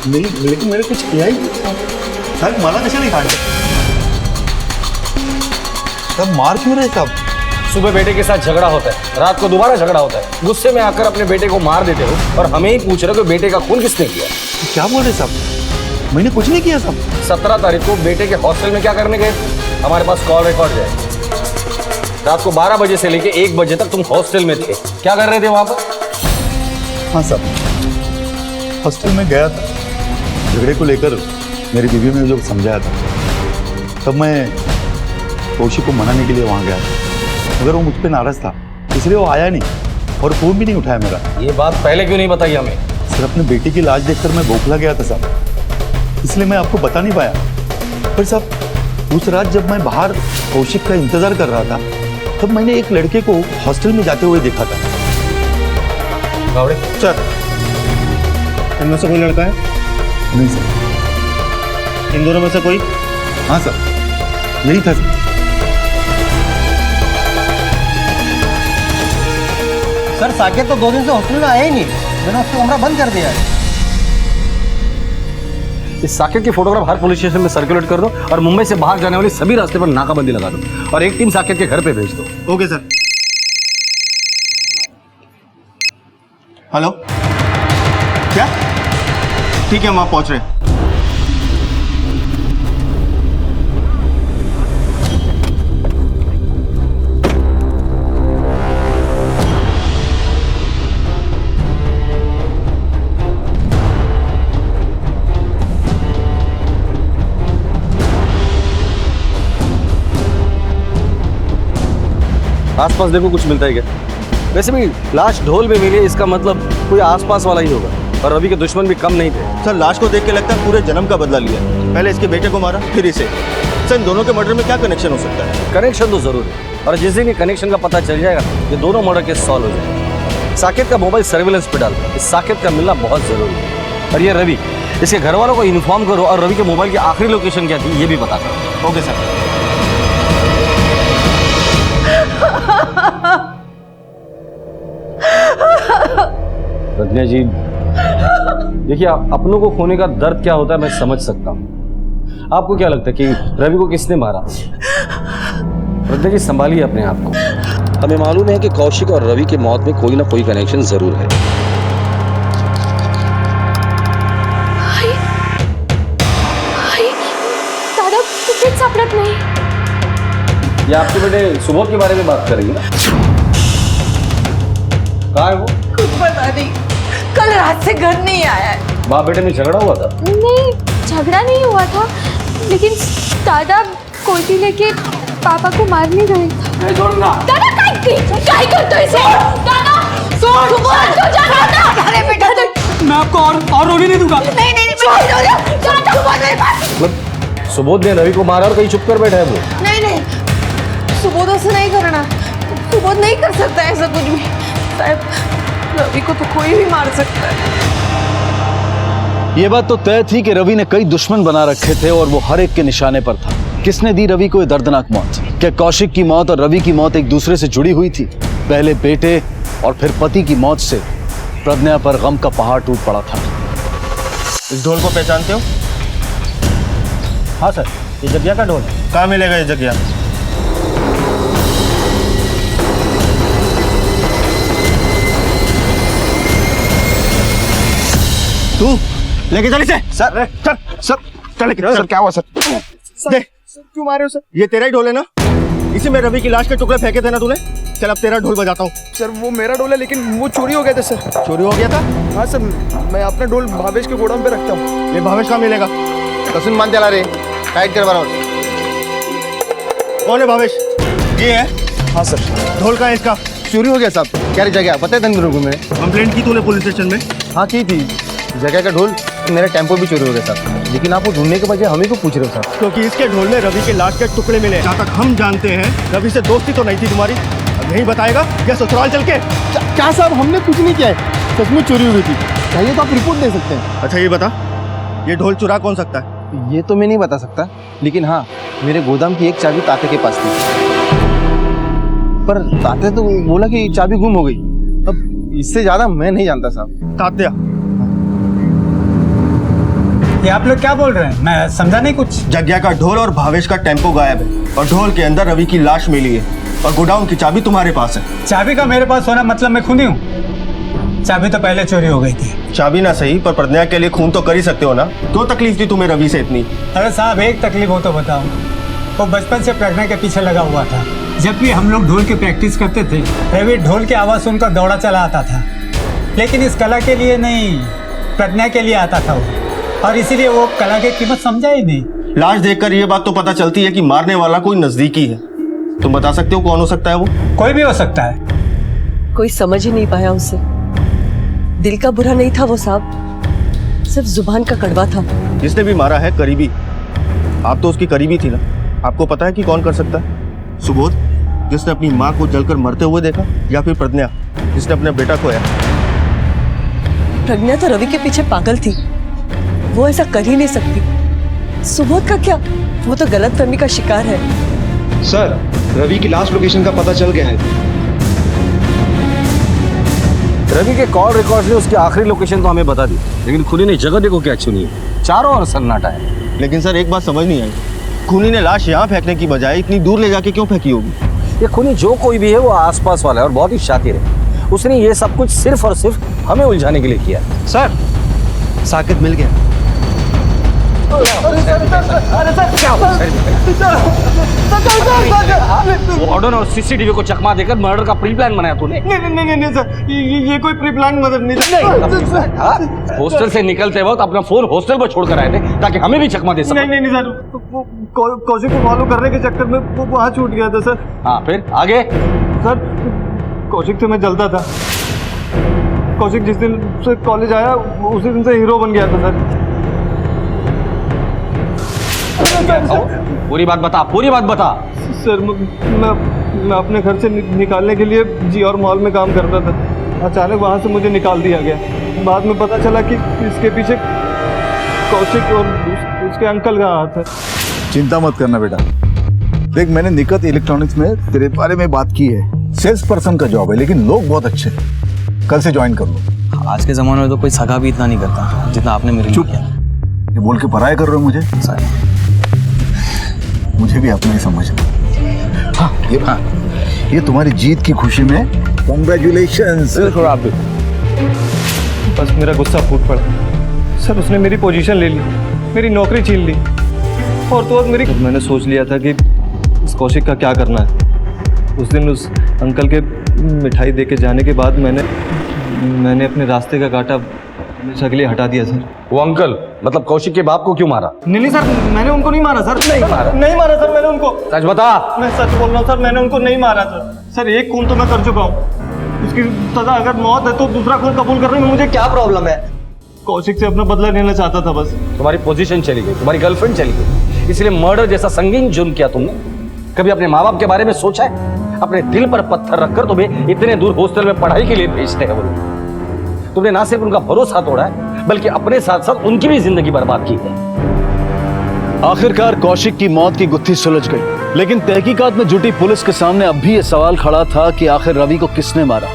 मैंने कुछ किया ही साहब। मला कशा नहीं काढलं साहब? मार क्यों रहे साहब? सुबह बेटे के साथ झगड़ा होता है, रात को दोबारा झगड़ा होता है, गुस्से में आकर अपने बेटे को मार देते हो और हमें ही पूछ रहे हो कि बेटे का खून किसने किया? क्या बोल रहे साहब? मैंने कुछ नहीं किया साहब। 17 तारीख को बेटे के हॉस्टल में क्या करने गए? हमारे पास कॉल रिकॉर्ड है। रात को 12 बजे से लेके 1 बजे तक तुम हॉस्टल में थे, क्या कर रहे थे वहां पर? हाँ साहब, हॉस्टल में गया था। झगड़े को लेकर मेरी बीवी ने जो समझाया था, तब मैं कौशिक को मनाने के लिए वहां गया था, मगर वो मुझ पर नाराज था, इसलिए वो आया नहीं और फोन भी नहीं उठाया मेरा। ये बात पहले क्यों नहीं बताई हमें? सर, अपने बेटी की लाश देखकर मैं बौखला गया था साहब, इसलिए मैं आपको बता नहीं पाया। पर साहब, उस रात जब मैं बाहर कौशिक का इंतजार कर रहा था, तब मैंने एक लड़के को हॉस्टल में जाते हुए देखा था। सर, इनमें से कोई लड़का है? नहीं सर। इन दोनों में से कोई? हाँ सर, यही था सर। सर, साकेत तो 2 दिन से हॉस्टल में आया ही नहीं। मैंने उसका कमरा बंद कर दिया है। इस साकेत की फोटोग्राफ हर पुलिस स्टेशन में सर्कुलेट कर दो और मुंबई से बाहर जाने वाले सभी रास्ते पर नाकाबंदी लगा दो और एक टीम साकेत के घर पे भेज दो। Okay sir. हेलो, क्या? ठीक है, हम आप पहुंच रहे हैं। आसपास देखो कुछ मिलता है क्या? वैसे भी लाश ढोल में मिली, इसका मतलब कोई आसपास वाला ही होगा, और रवि के दुश्मन भी कम नहीं थे। सर लाश को देख के लगता है पूरे जन्म का बदला लिया। पहले इसके बेटे को मारा, फिर इसे। सर इन दोनों के मर्डर में क्या कनेक्शन हो सकता है? कनेक्शन तो जरूर है, और जिस दिन ये कनेक्शन का पता चल जाएगा ये दोनों मर्डर केस सॉल्व हो जाएगा। साकेत का मोबाइल सर्विलेंस पे डालो, इस साकेत का मिलना बहुत जरूरी है। और ये रवि, इसके घर वालों को इन्फॉर्म करो, और रवि के मोबाइल की आखिरी लोकेशन क्या थी ये भी पता करो। Okay sir. प्रज्ञा जी, देखिए अपनों को खोने का दर्द क्या होता है मैं समझ सकता हूँ। आपको क्या लगता है कि रवि को किसने मारा? प्रज्ञा जी संभालिए अपने आप को। हमें मालूम है कि कौशिक और रवि की मौत में कोई ना कोई कनेक्शन जरूर है। दादा कुछ सापडत नहीं। ये आपके बेटे सुबोध के बारे में बात कर रही है? कहाँ है वो? कुछ पता नहीं, कल रात से घर नहीं आया है। बाप बेटे में झगड़ा हुआ था? नहीं, झगड़ा नहीं हुआ था, लेकिन दादा कोयती लेके पापा को मारने गए थे। मैं छोड़ूंगा। दादा काय करते हो इसे? दादा छोड़ तो जा दादा। अरे बेटा मैं आपको और रोने नहीं दूंगा। नहीं नहीं सुबोध ने रवि को मारा और कहीं चुप कर बैठा है वो। नहीं सुबोध ऐसा नहीं करना। सुबोध नहीं कर सकता ऐसा कुछ भी। साहब रवि को तो कोई भी मार सकता है। ये बात तो तय थी कि रवि ने कई दुश्मन बना रखे थे और वो हर एक के निशाने पर था। किसने दी रवि को ये दर्दनाक मौत? क्या कौशिक की मौत और रवि की मौत एक दूसरे से जुड़ी हुई थी? पहले बेटे और फिर पति की मौत से प्रज्ञा पर गम का पहाड़ टूट पड़ा था। इस ढोल को पहचानते हो? हाँ सर, ये जग्या का ढोल है। कहाँ मिलेगा ये जग्या? तू लेके चल इसे। सर चल सर क्या हुआ सर? देख क्यों मारे हो सर? ये तेरा ही ढोल है ना? इसी में रवि की लाश के टुकड़े फेंके थे ना तूने? चल अब तेरा ढोल बजाता हूँ। सर वो मेरा ढोल है, लेकिन वो चोरी हो गया था सर। चोरी हो गया था? हाँ सर, मैं अपना ढोल भावेश के गोडाउन पे रखता हूँ। ये भावेश कहाँ मिलेगा? कसून मान चला रे, टाइट कर बराबर। कौन है भावेश? ये है? हाँ सर। ढोल का है इसका? चोरी हो गया साहब। क्या जगह पता है तंदुर को? मैंने कंप्लेंट की तूने पुलिस स्टेशन में? हाँ की थी। जगह का ढोल, मेरा टेम्पो भी चोरी हो गया साहब, लेकिन आप वो ढूंढने के बजाय हमें को पूछ रहे हो साहब। क्योंकि इसके ढोल में रवि के लाश के टुकड़े मिले। जहाँ तक हम जानते हैं रवि से दोस्ती तो नहीं थी तुम्हारी। अब यही बताएगा या ससुराल चल के? क्या साहब, हमने कुछ नहीं किया है, सच में चोरी हुई थी। चाहिए तो आप रिपोर्ट दे सकते हैं। अच्छा ये बता, ये ढोल चुरा कौन सकता है? ये तो मैं नहीं बता सकता, लेकिन हाँ मेरे गोदाम की एक चाबी ताते के पास थी, पर ताते तो बोला कि चाबी गुम हो गई। अब इससे ज्यादा मैं नहीं जानता साहब। तात्या ये आप लोग क्या बोल रहे हैं? मैं समझा नहीं कुछ। जग्या का ढोल और भावेश का टेम्पो गायब है, और ढोल के अंदर रवि की लाश मिली है, और गोडाउन की चाबी तुम्हारे पास है। चाबी का मेरे पास होना मतलब मैं खूनी हूँ? चाबी तो पहले चोरी हो गई थी। चाबी ना सही, पर प्रज्ञा के लिए खून तो कर ही सकते हो ना? क्यों तकलीफ थी तुम्हें रवि से इतनी? अरे साहब एक तकलीफ हो तो बताओ। वो बचपन से प्रज्ञा के पीछे लगा हुआ था। जब भी हम लोग ढोल की प्रैक्टिस करते थे, रवि ढोल की आवाज़ सुनकर दौड़ा चला आता था, लेकिन इस कला के लिए नहीं, प्रज्ञा के लिए आता था वो, और इसीलिए वो कला की कीमत समझा ही नहीं। लाश देखकर ये बात तो पता चलती है कि मारने वाला कोई नजदीकी है। तुम बता सकते हो कौन हो सकता है वो? कोई भी हो सकता है। कोई समझ ही नहीं पाया उसे। दिल का बुरा नहीं था वो साहब, सिर्फ जुबान का कड़वा था। जिसने भी मारा है करीबी, आप तो उसकी करीबी थी ना? आपको पता है कि कौन कर सकता है? सुबोध, जिसने अपनी माँ को जलकर मरते हुए देखा, या फिर प्रज्ञा, जिसने अपने बेटा खोया? प्रज्ञा तो रवि के पीछे पागल थी, वो ऐसा कर ही नहीं सकती। सुबोध का क्या, वो तो गलतफहमी का शिकार है। सर रवि की लास्ट लोकेशन का पता चल गया है। रवि के कॉल रिकॉर्ड ने उसकी आखिरी लोकेशन तो हमें बता दी, लेकिन खुनी ने जगह देखो क्या चुनी है। चारों ओर सन्नाटा है। लेकिन सर एक बात समझ नहीं आई, खूनी ने लाश यहाँ फेंकने की बजाय इतनी दूर ले जाके क्यों फेंकी होगी? ये खूनी जो कोई भी है वो आसपास वाला है और बहुत ही शातिर है। उसने ये सब कुछ सिर्फ और सिर्फ हमें उलझाने के लिए किया। सर साकेत मिल गया। वार्डन और सीसीटीवी को चकमा देकर मर्डर का प्री प्लान बनाया तूने? नहीं सर, ये कोई प्री प्लान मदद नहीं। हॉस्टल से निकलते वक्त अपना फोन हॉस्टल पर छोड़कर आए थे ताकि हमें भी चकमा दे सके। नहीं सर, कौशिक को फॉलो करने के चक्कर में वो वहाँ छूट गया था सर। हाँ फिर आगे? सर कौशिक से मैं जलता था। कौशिक जिस दिन से कॉलेज आया उसी दिन से हीरो बन गया था सर। पूरी बात बता, पूरी बात बता। सर मैं अपने घर से निकालने के लिए जी और मॉल में काम करता था। अचानक वहाँ से मुझे निकाल दिया गया। बाद में पता चला कि इसके पीछे कौशिक और उसके अंकल का हाथ है। चिंता मत करना बेटा, देख मैंने निकट इलेक्ट्रॉनिक्स में तेरे बारे में बात की है। सेल्स पर्सन का जॉब है लेकिन लोग बहुत अच्छे हैं। कल से ज्वाइन कर लो। आज के ज़माने में तो कोई सगा भी इतना नहीं करता जितना आपने मेरे लिए किया। ये बोल के पराया कर रहे हो मुझे? मुझे भी अपना ही समझ। हाँ, ये तुम्हारी जीत की खुशी में कॉन्ग्रेचुलेशंस। बस मेरा गुस्सा फूट पड़ा सर। उसने मेरी पोजीशन ले ली, मेरी नौकरी छीन ली और तो और मेरी। मैंने सोच लिया था कि इस कौशिक का क्या करना है। उस दिन उस अंकल के मिठाई दे के जाने के बाद मैंने अपने रास्ते का कांटा हमेशा के लिए हटा दिया सर। वो अंकल मतलब कौशिक के बाप को क्यों मारा? नहीं सर, मैंने उनको नहीं मारा सर। नहीं मारा सर मैंने उनको। सच बता। मैं सच बोल रहा हूँ सर, मैंने उनको नहीं मारा सर। एक खून तो मैं कर चुका हूँ। उसकी सजा अगर मौत है तो दूसरा खून कबूल करने में मुझे क्या प्रॉब्लम है? कौशिक से अपना बदला लेना चाहता था बस। तुम्हारी पोजीशन चली गई, तुम्हारी गर्लफ्रेंड चली गई, इसलिए मर्डर जैसा संगीन जुर्म किया तुमने। कभी अपने माँ बाप के बारे में सोचा है? अपने दिल पर पत्थर रखकर तुम्हें इतने दूर हॉस्टल में पढ़ाई के लिए भेजते हैं वो लोग। तुमने ना सिर्फ उनका भरोसा तोड़ा है बल्कि अपने साथ साथ उनकी भी जिंदगी बर्बाद की है। आखिरकार कौशिक की मौत की गुत्थी सुलझ गई, लेकिन तहकीकात में जुटी पुलिस के सामने अब भी यह सवाल खड़ा था कि आखिर रवि को किसने मारा,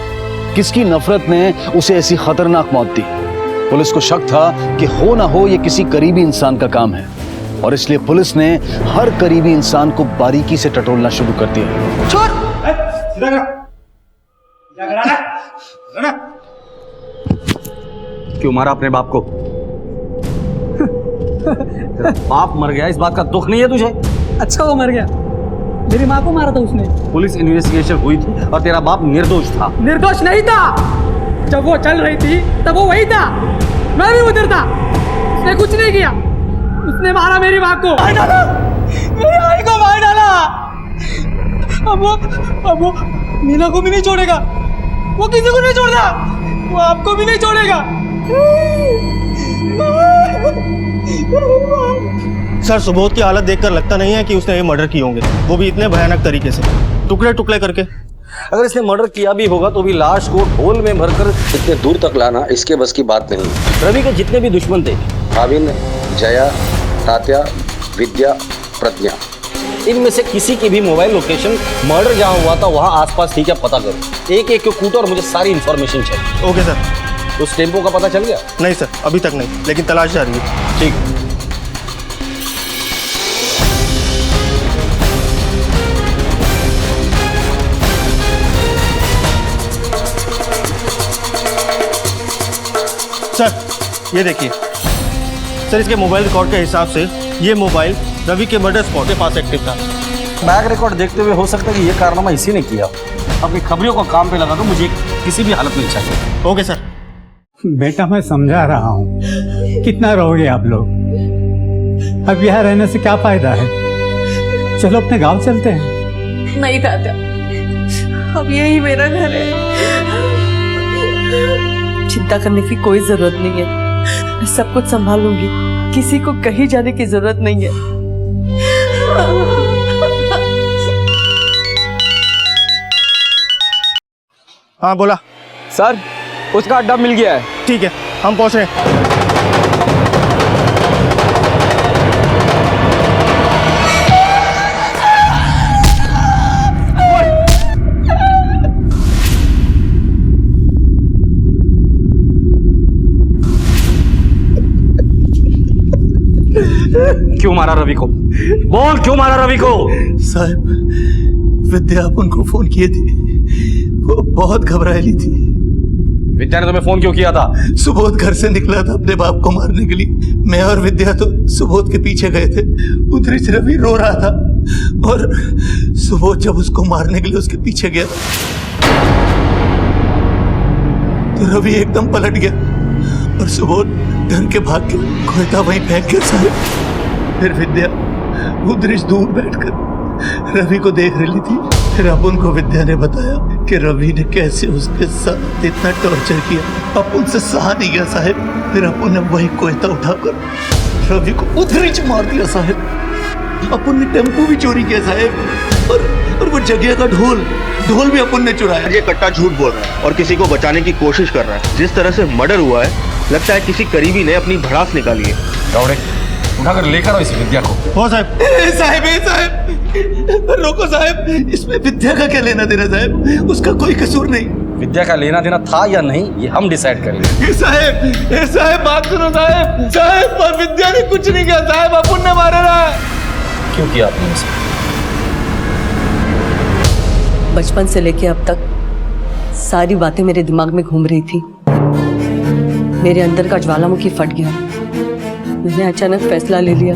किसकी नफरत ने उसे ऐसी खतरनाक मौत दी। पुलिस को शक था कि हो ना हो ये किसी करीबी इंसान का काम है और इसलिए पुलिस ने हर करीबी इंसान को बारीकी से टटोलना शुरू कर दिया। क्यों मारा अपने बाप को? तेरा बाप मर गया, इस बात का दुख नहीं है तुझे? अच्छा वो मर गया, मेरी माँ को मारा था उसने। पुलिस इन्वेस्टिगेशन हुई थी और तेरा बाप निर्दोष था। निर्दोष नहीं था, जब वो चल रही थी तब वो वही था, मैं भी उधर था। उसने कुछ नहीं किया, उसने मारा मेरी माँ को। मार डाला, मेरी आई को मार डाला। अब वो मीना को भी नहीं छोड़ेगा, वो किसी को नहीं छोड़ता, वो आपको भी नहीं छोड़ेगा। सर सुबोध की हालत देखकर लगता नहीं है कि उसने ये मर्डर किए होंगे, वो भी इतने भयानक तरीके से, टुकड़े टुकड़े करके। अगर इसने मर्डर किया भी होगा तो भी लाश को ढोल में भरकर इतने दूर तक लाना इसके बस की बात नहीं। रवि के जितने भी दुश्मन थे, भाविन, जया, तात्या, विद्या, प्रज्ञा, इनमें से किसी की भी मोबाइल लोकेशन मर्डर जहाँ हुआ था वहाँ आसपास थी क्या पता करो। एक एक को कूटो और मुझे सारी इन्फॉर्मेशन चाहिए। Okay sir. उस टेम्पो का पता चल गया? नहीं सर, अभी तक नहीं, लेकिन तलाश जारी है। ठीक। सर ये देखिए सर, इसके मोबाइल रिकॉर्ड के हिसाब से ये मोबाइल रवि के मर्डर स्पॉट के पास एक्टिव था। बैक रिकॉर्ड देखते हुए हो सकता है कि ये कारनामा इसी ने किया। अपनी खबरियों को काम पे लगा दो, मुझे किसी भी हालत में चाहिए। Okay sir. बेटा मैं समझा रहा हूँ, कितना रहोगे आप लोग? अब यहाँ रहने से क्या फायदा है? चलो अपने गांव चलते हैं। नहीं दादा, अब यही मेरा घर है। चिंता करने की कोई जरूरत नहीं है, मैं सब कुछ संभाल लूंगी, किसी को कहीं जाने की जरूरत नहीं है। हाँ बोला सर, उसका अड्डा मिल गया है। ठीक है, हम पहुंच रहे हैं। क्यों मारा रवि को? बोल, क्यों मारा रवि को? साहब, विद्या अपन को फोन किए थे, वो बहुत घबराई थी। विद्या ने तुम्हें फोन क्यों किया था? सुबोध घर से निकला था अपने बाप को मारने के लिए। मैं और विद्या तो सुबोध के पीछे गए थे। उधर से रवि रो रहा था और सुबोध जब उसको मारने के लिए उसके पीछे गया तो रवि एकदम पलट गया और सुबोध डर के भाग के गोयता वहीं फेंक गया साहब। फिर विद्या उधर दूर बैठकर रवि को देख रही थी। फिर अपन को विद्या ने बताया कि रवि ने कैसे उसके साथ इतना टॉर्चर किया। अपन से सहा नहीं गया साहब। फिर अपन ने वही कोयता उठाकर रवि को उधर ही मार दिया साहब। अपन ने टेम्पो भी चोरी किया साहब, और वो जगह का ढोल भी अपन ने चुराया। ये कट्टा झूठ बोल रहा है और किसी को बचाने की कोशिश कर रहा है। जिस तरह से मर्डर हुआ है, लगता है किसी करीबी ने अपनी भड़ास निकाली है। गावड़े, उठाकर लेकर आओ इस विद्या को। हो साहब। साहब रोको साहब, इसमें विद्या का क्या लेना देना साहब? उसका कोई कसूर नहीं। विद्या का लेना देना था या नहीं, ये हम डिसाइड करेंगे। साहब बात सुनो साहब। साहब विद्या ने कुछ नहीं किया साहब, अपन ने मारा ना। क्यों किया आपने इसे? बचपन से लेके अब तक सारी बातें मेरे दिमाग में घूम रही थी। मेरे अंदर का ज्वालामुखी फट गया। मैंने अचानक फैसला ले लिया।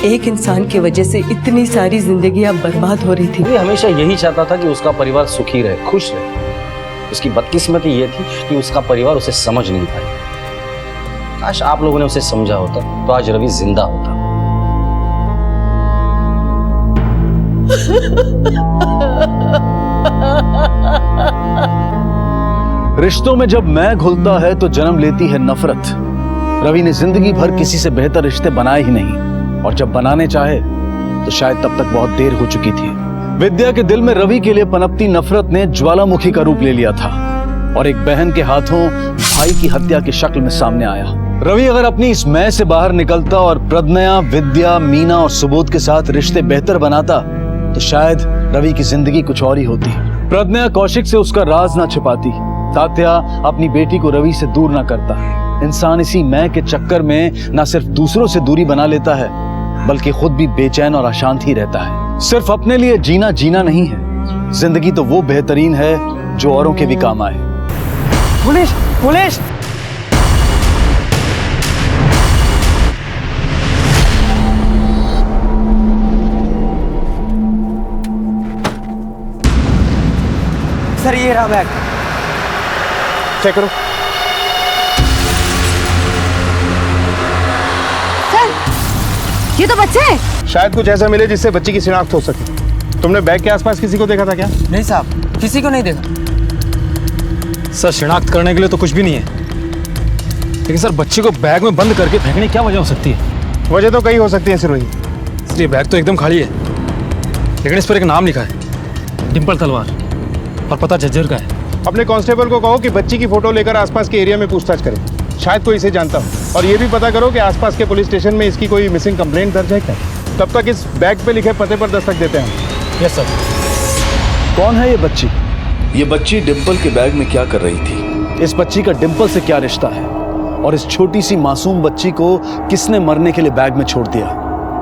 एक इंसान की वजह से इतनी सारी जिंदगियां बर्बाद हो रही थी। वो हमेशा यही चाहता था कि उसका परिवार सुखी रहे, खुश रहे। उसकी बदकिस्मती ये थी कि उसका परिवार उसे समझ नहीं पाया। काश आप लोगों ने उसे समझा होता तो आज रवि जिंदा होता। रिश्तों में जब मैं घुलता है तो जन्म लेती है नफरत। रवि ने जिंदगी भर किसी से बेहतर रिश्ते बनाए ही नहीं, और जब बनाने चाहे तो शायद तब तक बहुत देर हो चुकी थी। विद्या के दिल में रवि के लिए पनपती नफरत ने ज्वालामुखी का रूप ले लिया था और एक बहन के हाथों भाई की हत्या की शक्ल में सामने आया। रवि अगर अपनी इस मैं से बाहर निकलता और प्रज्ञा, विद्या, मीना और सुबोध के साथ रिश्ते बेहतर बनाता तो शायद रवि की जिंदगी कुछ और ही होती। प्रज्ञा कौशिक से उसका राज ना छिपाती, तात्या अपनी बेटी को रवि से दूर ना करता। इंसान इसी मैं के चक्कर में ना सिर्फ दूसरों से दूरी बना लेता है, बल्कि खुद भी बेचैन और अशांत ही रहता है। सिर्फ अपने लिए जीना जीना नहीं है, जिंदगी तो वो बेहतरीन है जो औरों के भी काम आए। Police police! सर ये रहा बैग, चेक करो। सर ये तो बच्चे हैं। शायद कुछ ऐसा मिले जिससे बच्ची की शिनाख्त हो सके। तुमने बैग के आसपास किसी को देखा था क्या? नहीं साहब, किसी को नहीं देखा। सर शिनाख्त करने के लिए तो कुछ भी नहीं है, लेकिन सर बच्चे को बैग में बंद करके फेंकने की क्या वजह हो सकती है? वजह तो कई हो सकती है सिरोही। सर ये बैग तो एकदम खाली है, लेकिन इस पर एक नाम लिखा है, डिंपल तलवार, और पता झज्जर का है। अपने कांस्टेबल को कहो कि बच्ची की फोटो लेकर आसपास के एरिया में पूछताछ करे, शायद कोई इसे जानता हो। और ये भी पता करो कि आसपास के पुलिस स्टेशन में इसकी कोई मिसिंग कंप्लेंट दर्ज है क्या। तब तक इस बैग पे लिखे पते पर दस्तक देते हैं। Yes sir. कौन है ये बच्ची? ये बच्ची डिंपल के बैग में क्या कर रही थी? इस बच्ची का डिंपल से क्या रिश्ता है? और इस छोटी सी मासूम बच्ची को किसने मरने के लिए बैग में छोड़ दिया?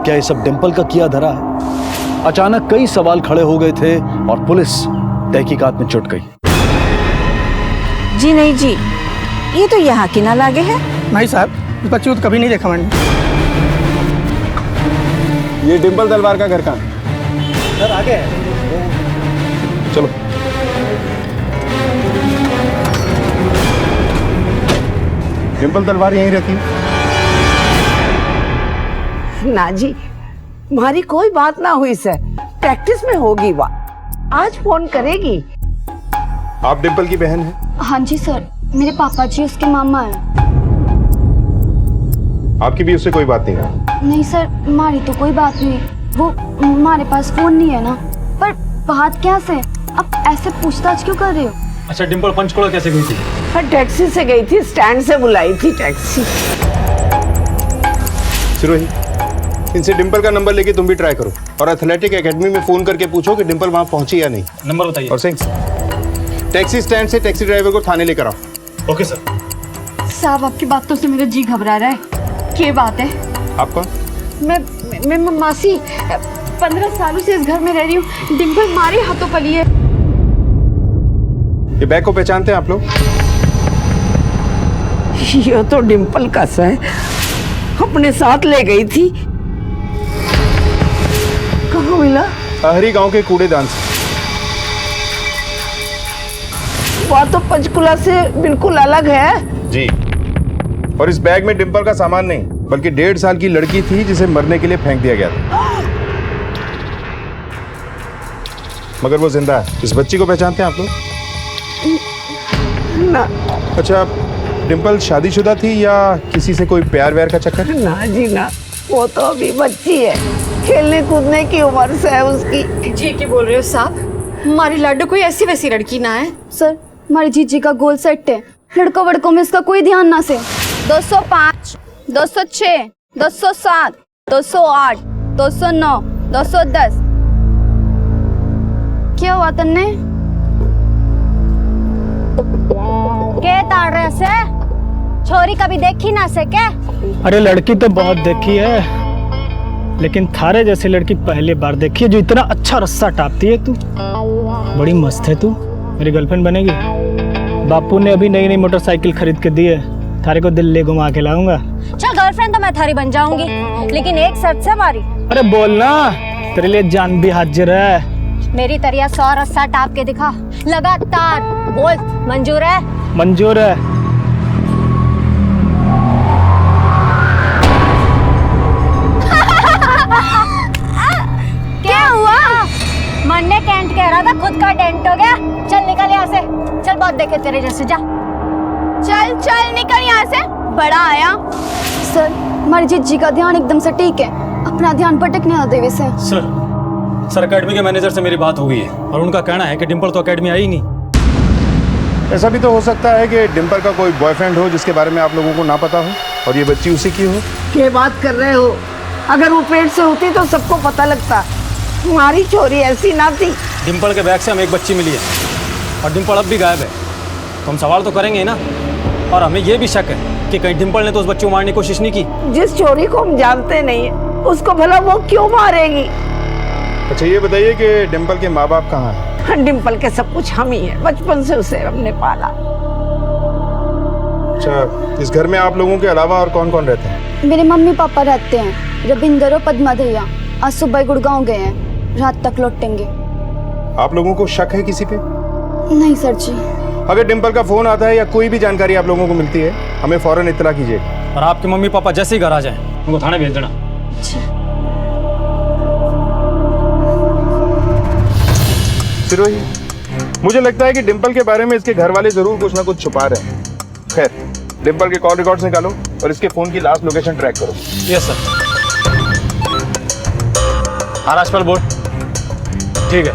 क्या ये सब डिंपल का किया धरा है? अचानक कई सवाल खड़े हो गए थे और पुलिस तहकीकात में जुट गई। जी नहीं जी, ये तो यहाँ की ना लागे है। नहीं साहब, इस बच्ची को तो कभी नहीं देखा मैंने। ये डिंपल तलवार का घर कहाँ? सर आगे है। चलो। डिंपल तलवार यहीं रहती है? ना जी, हमारी कोई बात ना हुई सर। प्रैक्टिस में होगी वह, आज फोन करेगी। आप डिंपल की बहन हैं? हाँ जी सर, मेरे पापा जी उसके मामा हैं। आपकी भी उससे कोई बात नहीं है? नहीं सर, हमारी तो कोई बात नहीं। वो हमारे पास फोन नहीं है ना। पर बात क्या से? अब ऐसे पूछताछ क्यों कर रहे हो? अच्छा डिंपल पंचकुला कैसे गई थी? पर टैक्सी से गई थी, स्टैंड से बुलाई थी टैक्सी। सिरोही, इनसे डिंपल का नंबर लेके तुम भी ट्राई करो और एथलेटिक एकेडमी में फोन करके पूछो कि डिंपल वहां पहुंची या नहीं। नंबर बताइए। और सिंह, टैक्सी स्टैंड से टैक्सी ड्राइवर को थाने लेकर आओ। Okay sir. साहब आपकी बातों से मेरा जी घबरा रहा है। क्या बात है? आप कौन? मैं मासी, 15 सालों से इस घर में रह रही हूँ। डिंपल हमारे हाथों पली है। ये बैग को पहचानते हैं आप लोग? ये तो डिंपल का है, अपने साथ ले गई थी। कहाँ मिला? अहरी गांव के कूड़ेदान से। वह तो पंचकुला से बिल्कुल अलग है जी। और इस बैग में डिंपल का सामान नहीं, बल्कि 1.5 साल की लड़की थी जिसे मरने के लिए फेंक दिया गया था। मगर वो जिंदा है। इस बच्ची को पहचानते हैं आप लोग? ना। अच्छा, डिम्पल शादीशुदा थी या किसी से कोई प्यार व्यार का चक्कर? ना जी ना, वो तो अभी बच्ची है, खेलने कूदने की उम्र से है उसकी। जी क्या बोल रहे हो साहब? हमारी लाडो कोई ऐसी वैसी लड़की ना है। सर हमारी जीजी का गोल सेट है, लड़कों वड़कों में इसका कोई ध्यान ना से। 205, 206, 207, 208, 209, 210। क्या हुआ तन्ने? क्या ताड़ रहे से? छोरी कभी देखी ना से क्या? अरे लड़की तो बहुत देखी है, लेकिन थारे जैसी लड़की पहली बार देखी है जो इतना अच्छा रस्सा टापती है। तू बड़ी मस्त है, तू मेरी गर्लफ्रेंड बनेगी। बापू ने अभी नई नई मोटरसाइकिल खरीद के दी है, थारे को दिल्ली घुमा के लाऊंगा। चल गर्लफ्रेंड तो मैं थारी बन जाऊंगी, लेकिन एक शर्त से हमारी। अरे बोलना, तेरे लिए जान भी हाजिर है। मेरी तरिया 100 रस्सा टाप के दिखा लगातार। बोल मंजूर है? मंजूर है। क्या हुआ? मन्ने टेंट कह रहा था, खुद का टेंट हो गया। चल निकल यहाँ से, चल बहुत देखे तेरे जैसे, जा चल चल निकल यहाँ से, बड़ा आया। सर हमारी जीजी का ध्यान एकदम से ठीक है, अपना ध्यान भटकने ना देवे से। सर एकेडमी के मैनेजर से मेरी बात हो गई है और उनका कहना है कि डिम्पल तो एकेडमी आई नहीं। ऐसा भी तो हो सकता है कि डिम्पल का कोई बॉयफ्रेंड हो जिसके बारे में आप लोगों को ना पता हो और ये बच्ची उसी की हो। क्या बात कर रहे हो? अगर वो पेट से होती तो सबको पता लगता। तुम्हारी चोरी ऐसी ना थी। डिम्पल के बैग से हमें एक बच्ची मिली है और डिम्पल अब भी गायब है, तो हम सवाल तो करेंगे ना। और हमें ये भी शक है कि कहीं डिम्पल ने तो उस बच्ची को मारने की कोशिश नहीं की। जिस चोरी को हम जानते नहीं है उसको भला वो क्यों मारेगी? अच्छा ये बताइए कि डिम्पल के माँ बाप कहाँ हैं? डिम्पल के सब कुछ हम ही है, बचपन से उसे हमने पाला। अच्छा, इस घर में आप लोगों के अलावा और कौन कौन रहते हैं? मेरे मम्मी पापा रहते हैं, रविंदर और पद्मा भैया आज सुबह गुड़गांव गए हैं, रात तक लौटेंगे। आप लोगों को शक है किसी पे? नहीं सर जी। अगर डिम्पल का फोन आता है या कोई भी जानकारी आप लोगों को मिलती है, हमें फौरन इत्तला कीजिए। और आपके मम्मी पापा जैसे ही घर आ जाएं, उनको थाने भेज देना। सिरोही, मुझे लगता है कि डिम्पल के बारे में इसके घर वाले जरूर कुछ ना कुछ छुपा रहे हैं। खैर, डिम्पल के कॉल रिकॉर्ड्स निकालो और इसके फोन की लास्ट लोकेशन ट्रैक करो। Yes sir. महाराष्ट्र बोर्ड ठीक है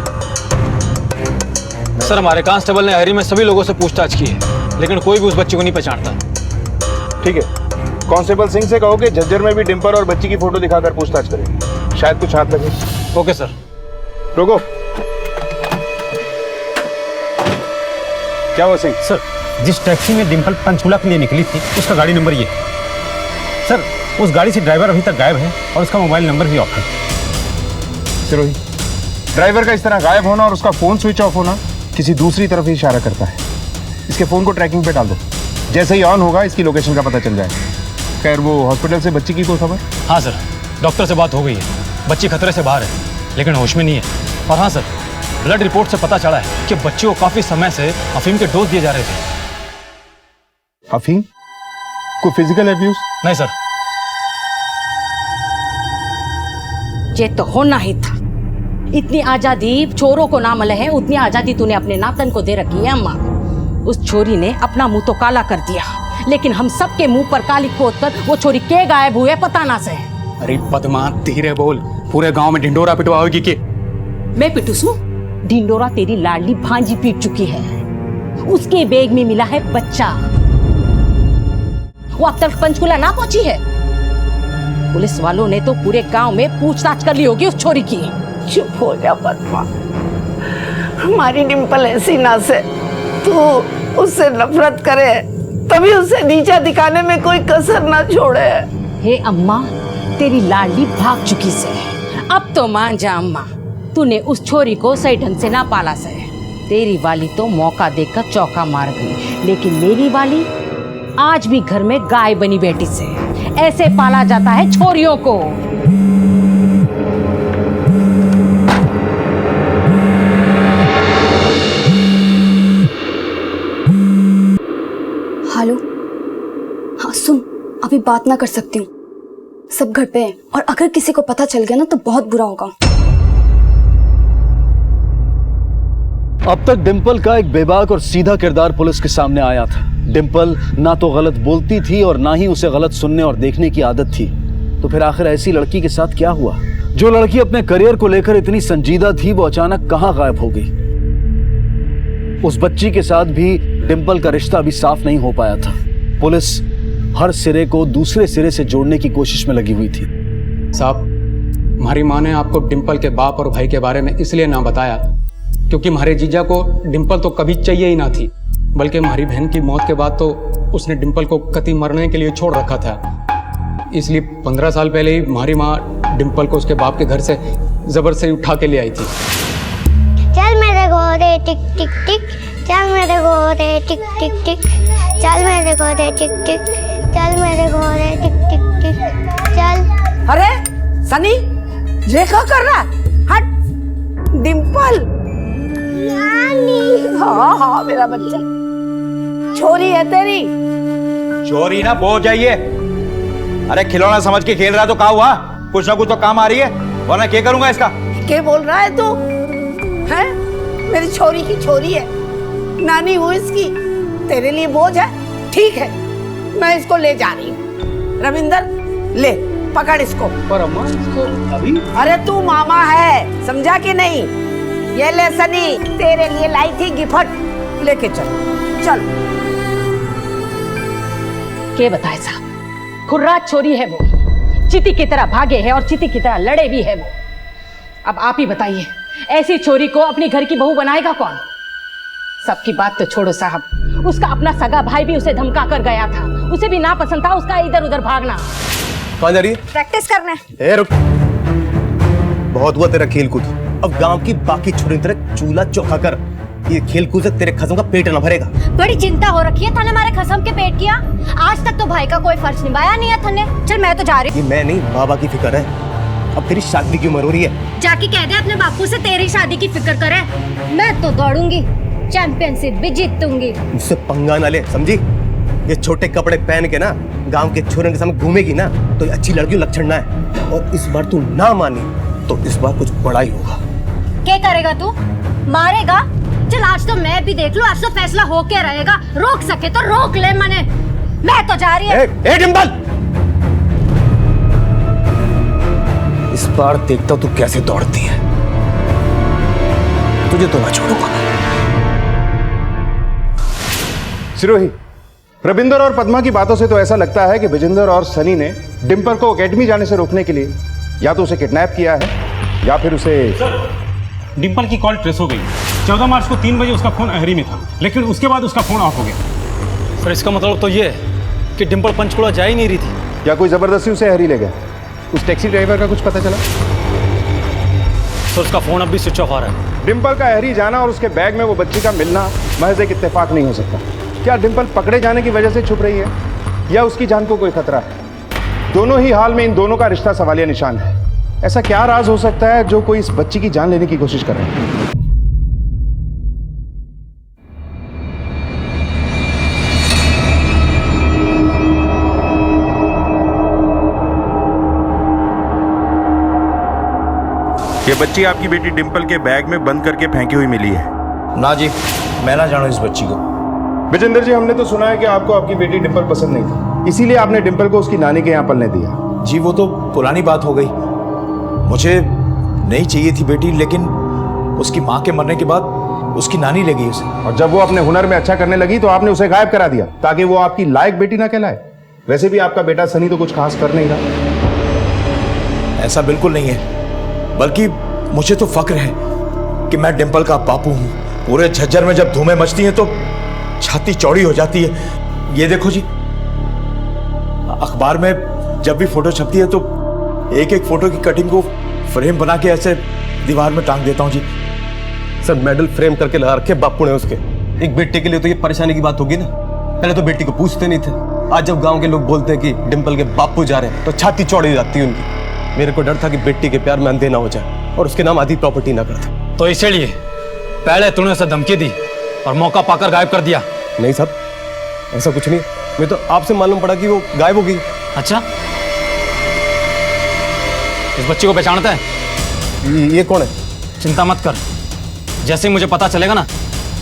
सर। हमारे कांस्टेबल ने हरी में सभी लोगों से पूछताछ की है, लेकिन कोई भी उस बच्ची को नहीं पहचानता। ठीक है, कांस्टेबल सिंह से कहो कि झज्जर में भी डिम्पल और बच्ची की फोटो दिखाकर पूछताछ करें, शायद कुछ हाथ लगे। Okay sir. रुको, क्या हुआ सिंह? सर जिस टैक्सी में डिम्पल पंचकूला के लिए निकली थी उसका गाड़ी नंबर ये। सर उस गाड़ी से ड्राइवर अभी तक गायब है और उसका मोबाइल नंबर भी ऑफ है। सिरोही, ड्राइवर का इस तरह गायब होना और उसका फोन स्विच ऑफ होना किसी दूसरी तरफ ही इशारा करता है। इसके फोन को ट्रैकिंग पे डाल दो, जैसे ही ऑन होगा इसकी लोकेशन का पता चल जाएगा। खैर वो हॉस्पिटल से बच्ची की कोई खबर? हाँ सर, डॉक्टर से बात हो गई है, बच्ची खतरे से बाहर है लेकिन होश में नहीं है। और हाँ सर, ब्लड रिपोर्ट से पता चला है कि बच्ची को काफी समय से अफीम के डोज दिए जा रहे थे। अफीम? कोई फिजिकल एब्यूज? नहीं सर। ये तो होना ही था। इतनी आजादी चोरों को ना मिले है, उतनी आजादी तूने अपने नातन को दे रखी है अम्मा। उस छोरी ने अपना मुंह तो काला कर दिया, लेकिन हम सबके मुंह पर काली पोत कर वो छोरी के गायब हुए पता ना से। अरे पद्मा धीरे बोल, पूरे गांव में ढिंडोरा पिटवाओगी के? मैं पिटूसू? ढिंडोरा तेरी लाडली भांजी पीट चुकी है, उसके बैग में मिला है बच्चा। वो अब तक पंचकूला ना पहुंची है। पुलिस वालों ने तो पूरे गांव में पूछताछ कर ली होगी उस छोरी की। चुप हो जा पद्मा, हमारी डिम्पल ऐसी ना से तू उससे नफरत करे तभी उसे नीचा दिखाने में कोई कसर ना छोड़े। हे अम्मा, तेरी लाडली भाग चुकी से, अब तो मान जा अम्मा, तूने उस छोरी को सही ढंग से ना पाला से। तेरी वाली तो मौका देकर चौका मार गई, लेकिन मेरी वाली आज भी घर में गाय बनी बैठी से। ऐसे पाला जाता है छोरियों को। हेलो, हाँ सुन, अभी बात ना कर सकती हूँ, सब घर पे हैं और अगर किसी को पता चल गया ना तो बहुत बुरा होगा। अब तक डिंपल का एक बेबाक और सीधा किरदार पुलिस के सामने आया था। डिंपल ना तो गलत बोलती थी और ना ही उसे गलत सुनने और देखने की आदत थी। तो फिर आखिर ऐसी लड़की के साथ क्या हुआ? जो लड़की अपने करियर को लेकर इतनी संजीदा थी, वो अचानक कहां गायब हो गई? उस बच्ची के साथ भी डिंपल का रिश्ता अभी साफ नहीं हो पाया था। पुलिस हर सिरे को दूसरे सिरे से जोड़ने की कोशिश में लगी हुई थी। साहब, हमारी माँ ने आपको डिंपल के बाप और भाई के बारे में इसलिए ना बताया क्योंकि हमारे जीजा को डिंपल तो कभी चाहिए ही ना थी, बल्कि हमारी बहन की मौत के बाद तो उसने डिंपल को कतई मरने के लिए छोड़ रखा था। इसलिए 15 साल पहले ही हमारी माँ डिंपल को उसके बाप के घर से जबर से उठा के ले आई थी। चल मेरे घोड़े टिक टिक टिक, चल मेरे घोड़े टिक टिक टिक, चल मेरे घोड़े टिक टिक, चल मेरे घोड़े टिक टिक टिक, चल। अरे सनी, ये क्या कर रहा है? हट। डिंपल। नानी। हाँ हाँ मेरा बच्चा, छोरी है तेरी। चोरी ना बो जाइए। अरे खिलौना समझ के खेल रहा तो क्या हुआ? कुछ ना कुछ तो काम आ रही है, वरना क्या करूंगा इसका? क्या बोल रहा है तू? हैं? मेरी छोरी की छोरी है, नानी हूँ इसकी। तेरे लिए बोझ है? ठीक है, मैं इसको ले जा रही हूँ। रविंदर, ले पकड़ इसको। पर अम्मा, इसको अभी? अरे तू मामा है, समझा कि नहीं? ये ले सनी, तेरे लिए लाई थी गिफ्ट, लेके चल। चल। के बताए साहब, खुर्रात छोरी है वो, चीती की तरह भागे है और चीती की तरह लड़े भी है वो। अब आप ही बताइए, ऐसी छोरी को अपनी घर की बहू बनाएगा कौन? सबकी बात तो छोड़ो साहब, उसका अपना सगा भाई भी उसे धमका कर गया था। उसे भी ना पसंद था उसका इधर उधर भागना। कहाँ जा रही है? प्रैक्टिस करने। ए रुक, बहुत हुआ तेरा खेल कूद। अब गांव की बाकी छोरी तरह चूल्हा चौका कर। ये खेल कूद से तेरे खसम का पेट न भरेगा। बड़ी चिंता हो रखी है थाने हमारे खसम के पेट किया। आज तक तो भाई का कोई फर्ज निभाया नहीं है थाने। चल मैं तो जा रही हूँ। मैं नहीं, बाबा की फिक्र है। अब तेरी शादी की उम्र हो रही है। जाके कह दे अपने बापू से तेरी शादी की फिक्र करे। मैं तो दौड़ूंगी, चैंपियनशिप भी जीतूंगी। मुझसे पंगा ना ले, समझी? ये छोटे कपड़े पहन के ना गांव के छोरों के सामने घूमेगी ना तो ये अच्छी लड़कियों लक्षण ना है। और इस बार तू ना मानी तो इस बार कुछ बड़ा ही होगा। क्या करेगा तू? मारेगा? चल आज तो मैं भी देख लूं, आज तो फैसला होके रहेगा। रोक सके तो रोक ले मने। मैं तो जा रही हूँ। ए डिंपल, इस बार देखता तू कैसे दौड़ती है। तुझे तो ना छोड़ूंगा। सिरोही, रविंदर और पद्मा की बातों से तो ऐसा लगता है कि विजेंदर और सनी ने डिंपल को एकेडमी जाने से रोकने के लिए या तो उसे किडनैप किया है या फिर उसे। डिंपल की कॉल ट्रेस हो गई। 14 मार्च को 3 बजे उसका फोन अहरी में था, लेकिन उसके बाद उसका फोन ऑफ हो गया। सर इसका मतलब तो ये है कि डिंपल पंचकुला जा ही नहीं रही थी। या कोई जबरदस्ती उसे अहरी ले गया? उस टैक्सी ड्राइवर का कुछ पता चला? सर उसका फोन अब भी स्विच ऑफ आ रहा है। डिंपल का अहरी जाना और उसके बैग में वो बच्ची का मिलना महज एक इत्तेफाक नहीं हो सकता। क्या डिंपल पकड़े जाने की वजह से छुप रही है या उसकी जान को कोई खतरा है? दोनों ही हाल में इन दोनों का रिश्ता सवालिया निशान है। ऐसा क्या राज हो सकता है जो कोई इस बच्ची की जान लेने की कोशिश कर रहे हैं? ये बच्ची आपकी बेटी डिंपल के बैग में बंद करके फेंकी हुई मिली है। ना जी, मैं ना जानू इस बच्ची को। विजेंद्र जी, हमने तो सुना है कि आपको आपकी बेटी डिंपल पसंद नहीं थी, इसीलिए आपने डिंपल को उसकी नानी के यहाँ पलने दिया। जी वो तो पुरानी बात हो गई। मुझे नहीं चाहिए थी बेटी, लेकिन उसकी माँ के मरने के बाद उसकी नानी ले गई उसे। और जब वो अपने हुनर में अच्छा करने लगी तो आपने उसे गायब करा दिया ताकि वो आपकी लायक बेटी ना कहलाए। वैसे भी आपका बेटा सनी तो कुछ खास कर नहीं रहा। ऐसा बिल्कुल नहीं है, बल्कि मुझे तो फक्र है कि मैं डिंपल का बापू हूँ। पूरे झज्जर में जब धूमें मचती हैं तो छाती चौड़ी हो जाती है। ये देखो जी, अखबार में जब भी फोटो छपती है तो एक एक फोटो की कटिंग को फ्रेम बना के ऐसे दीवार में टांग देता हूँ जी। सर मेडल फ्रेम करके लगा रखे बापू ने उसके। एक बेटे के लिए तो ये परेशानी की बात होगी ना। पहले तो बेटी को पूछते नहीं थे, आज जब गांव के लोग बोलते हैं कि डिंपल के बापू जा रहे हैं तो छाती चौड़ी हो जाती है उनकी। मेरे को डर था कि बेटी के प्यार में अंधे ना हो जाए और उसके नाम आधी प्रॉपर्टी ना कर दे। तो इसलिए पहले तूने उसे धमकी दी और मौका पाकर गायब कर दिया? नहीं साहब, ऐसा कुछ नहीं। मैं तो आपसे मालूम पड़ा कि वो गायब हो गई। अच्छा, इस बच्ची को पहचानता है? ये कौन है? चिंता मत कर, जैसे ही मुझे पता चलेगा ना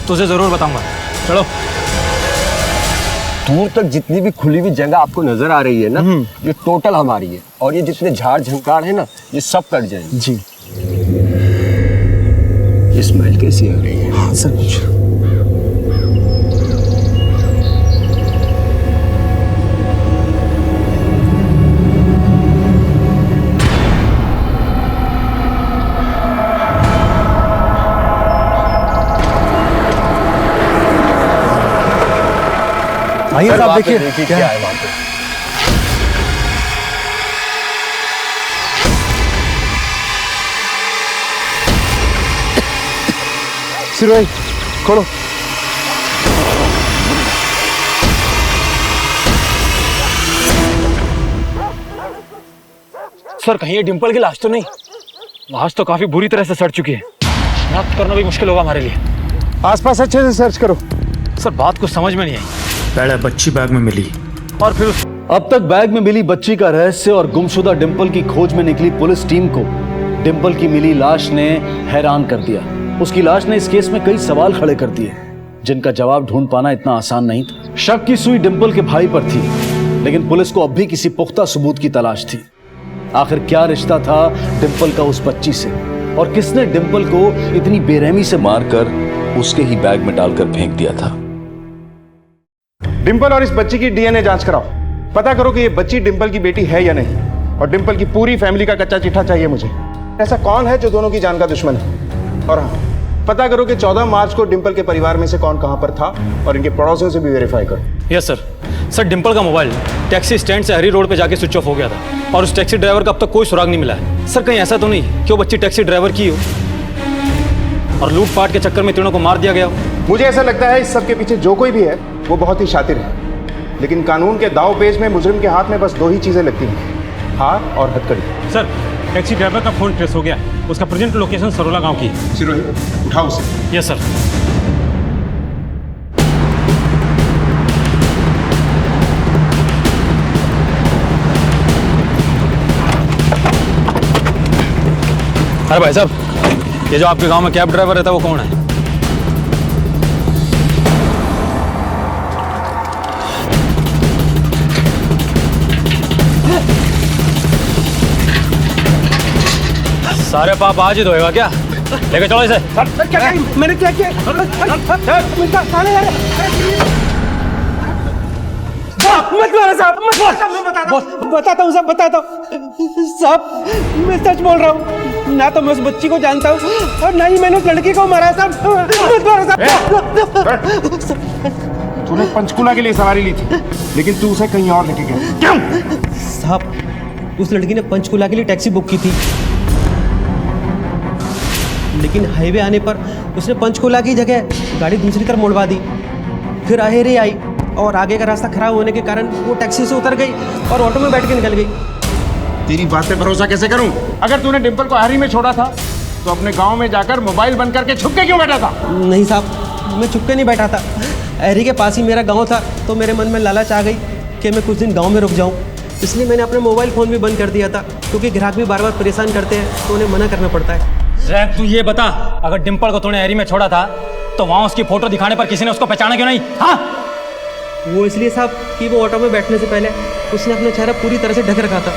तुझे जरूर बताऊंगा। चलो। दूर तक जितनी भी खुली हुई जगह आपको नजर आ रही है ना, ये टोटल हमारी है। और ये जितने झाड़ झंकार है ना, ये सब कट जाएंगे। जी। ये स्मेल कैसी आ रही है? हाँ सर कुछ आइए आप देखिए क्या है वहां पे। सिरोही खोलो। सर कहीं ये डिंपल की लाश तो नहीं? लाश तो काफी बुरी तरह से सड़ चुकी है, शनाख्त करना भी मुश्किल होगा हमारे लिए। आसपास अच्छे से सर्च करो। सर बात कुछ समझ में नहीं आई। पहले बच्ची बैग में मिली और फिर अब तक बैग में मिली बच्ची का रहस्य और गुमशुदा डिंपल की खोज में निकली पुलिस टीम को डिंपल की मिली लाश ने हैरान कर दिया। उसकी लाश ने इस केस में कई सवाल खड़े कर दिए जिनका जवाब ढूंढ पाना इतना आसान नहीं था। शक की सुई डिंपल के भाई पर थी, लेकिन पुलिस को अब भी किसी पुख्ता सबूत की तलाश थी। आखिर क्या रिश्ता था डिंपल का उस बच्ची से, और किसने डिंपल को इतनी बेरहमी से मारकर उसके ही बैग में डालकर फेंक दिया था। डिंपल और इस बच्ची की डीएनए जांच कराओ। पता करो कि ये बच्ची डिंपल की बेटी है या नहीं, और डिंपल की पूरी फैमिली का कच्चा चिट्ठा चाहिए मुझे। ऐसा कौन है जो दोनों की जान का दुश्मन है? और हाँ, पता करो कि 14 मार्च को डिंपल के परिवार में से कौन कहां पर था, और इनके पड़ोसियों से भी वेरीफाई करो। Yes sir. सर डिंपल का मोबाइल टैक्सी स्टैंड से हरी रोड पे जाके स्विच ऑफ हो गया था, और उस टैक्सी ड्राइवर का अब तक कोई सुराग नहीं मिला है। सर कहीं ऐसा तो नहीं कि वो बच्ची टैक्सी ड्राइवर की हो और लूटपाट के चक्कर में तीनों को मार दिया गया हो? मुझे ऐसा लगता है इस सब के पीछे जो कोई भी है वो बहुत ही शातिर है, लेकिन कानून के दाव पेच में मुजरिम के हाथ में बस 2 ही चीजें लगती हैं, हार और हथकड़ी। सर टैक्सी ड्राइवर का फोन ट्रेस हो गया, उसका प्रेजेंट लोकेशन सरोला गांव की है। सिरोही उठाओ उसे। Yes sir. अरे भाई साहब, ये जो आपके गांव में कैब ड्राइवर रहता है वो कौन है? सारे पाप आज ही धोएगा क्या? लेके चलो इसे। सर क्या मैंने क्या किया? मत मारो साहब, मत मारो। मैं बताता हूँ साहब, बताता हूँ साहब। मैं सच बोल रहा हूँ, ना तो मैं उस बच्ची को जानता हूँ और ना ही मैंने उस लड़की को मारा साहब। मत मारो साहब। तूने पंचकुला के लिए सवारी ली थी, लेकिन तू उसे कहीं और लेके गया। क्यों? साहब उस लड़की ने पंचकुला के लिए टैक्सी बुक की थी, लेकिन हाईवे आने पर उसने पंचकुला की जगह गाड़ी दूसरी तरफ मुड़वा दी। फिर अहेरी आई और आगे का रास्ता खराब होने के कारण वो टैक्सी से उतर गई और ऑटो में बैठ के निकल गई। तेरी बात पे भरोसा कैसे करूं? अगर तूने डिंपल को हरी में छोड़ा था तो अपने गांव में जाकर मोबाइल बंद करके छुप के क्यों बैठा था? नहीं साहब, मैं छुप के नहीं बैठा था। अहरी के पास ही मेरा गाँव था, तो मेरे मन में लालच आ गई कि मैं कुछ दिन गाँव में रुक जाऊँ, इसलिए मैंने अपना मोबाइल फ़ोन भी बंद कर दिया था, क्योंकि ग्राहक भी बार बार परेशान करते हैं तो उन्हें मना करना पड़ता है। जैक तू ये बता, अगर डिंपल को तूने हरी में छोड़ा था तो वहां उसकी फोटो दिखाने पर किसी ने उसको पहचाना क्यों नहीं? हाँ, वो इसलिए साहब कि वो ऑटो में बैठने से पहले उसने अपना चेहरा पूरी तरह से ढक रखा था।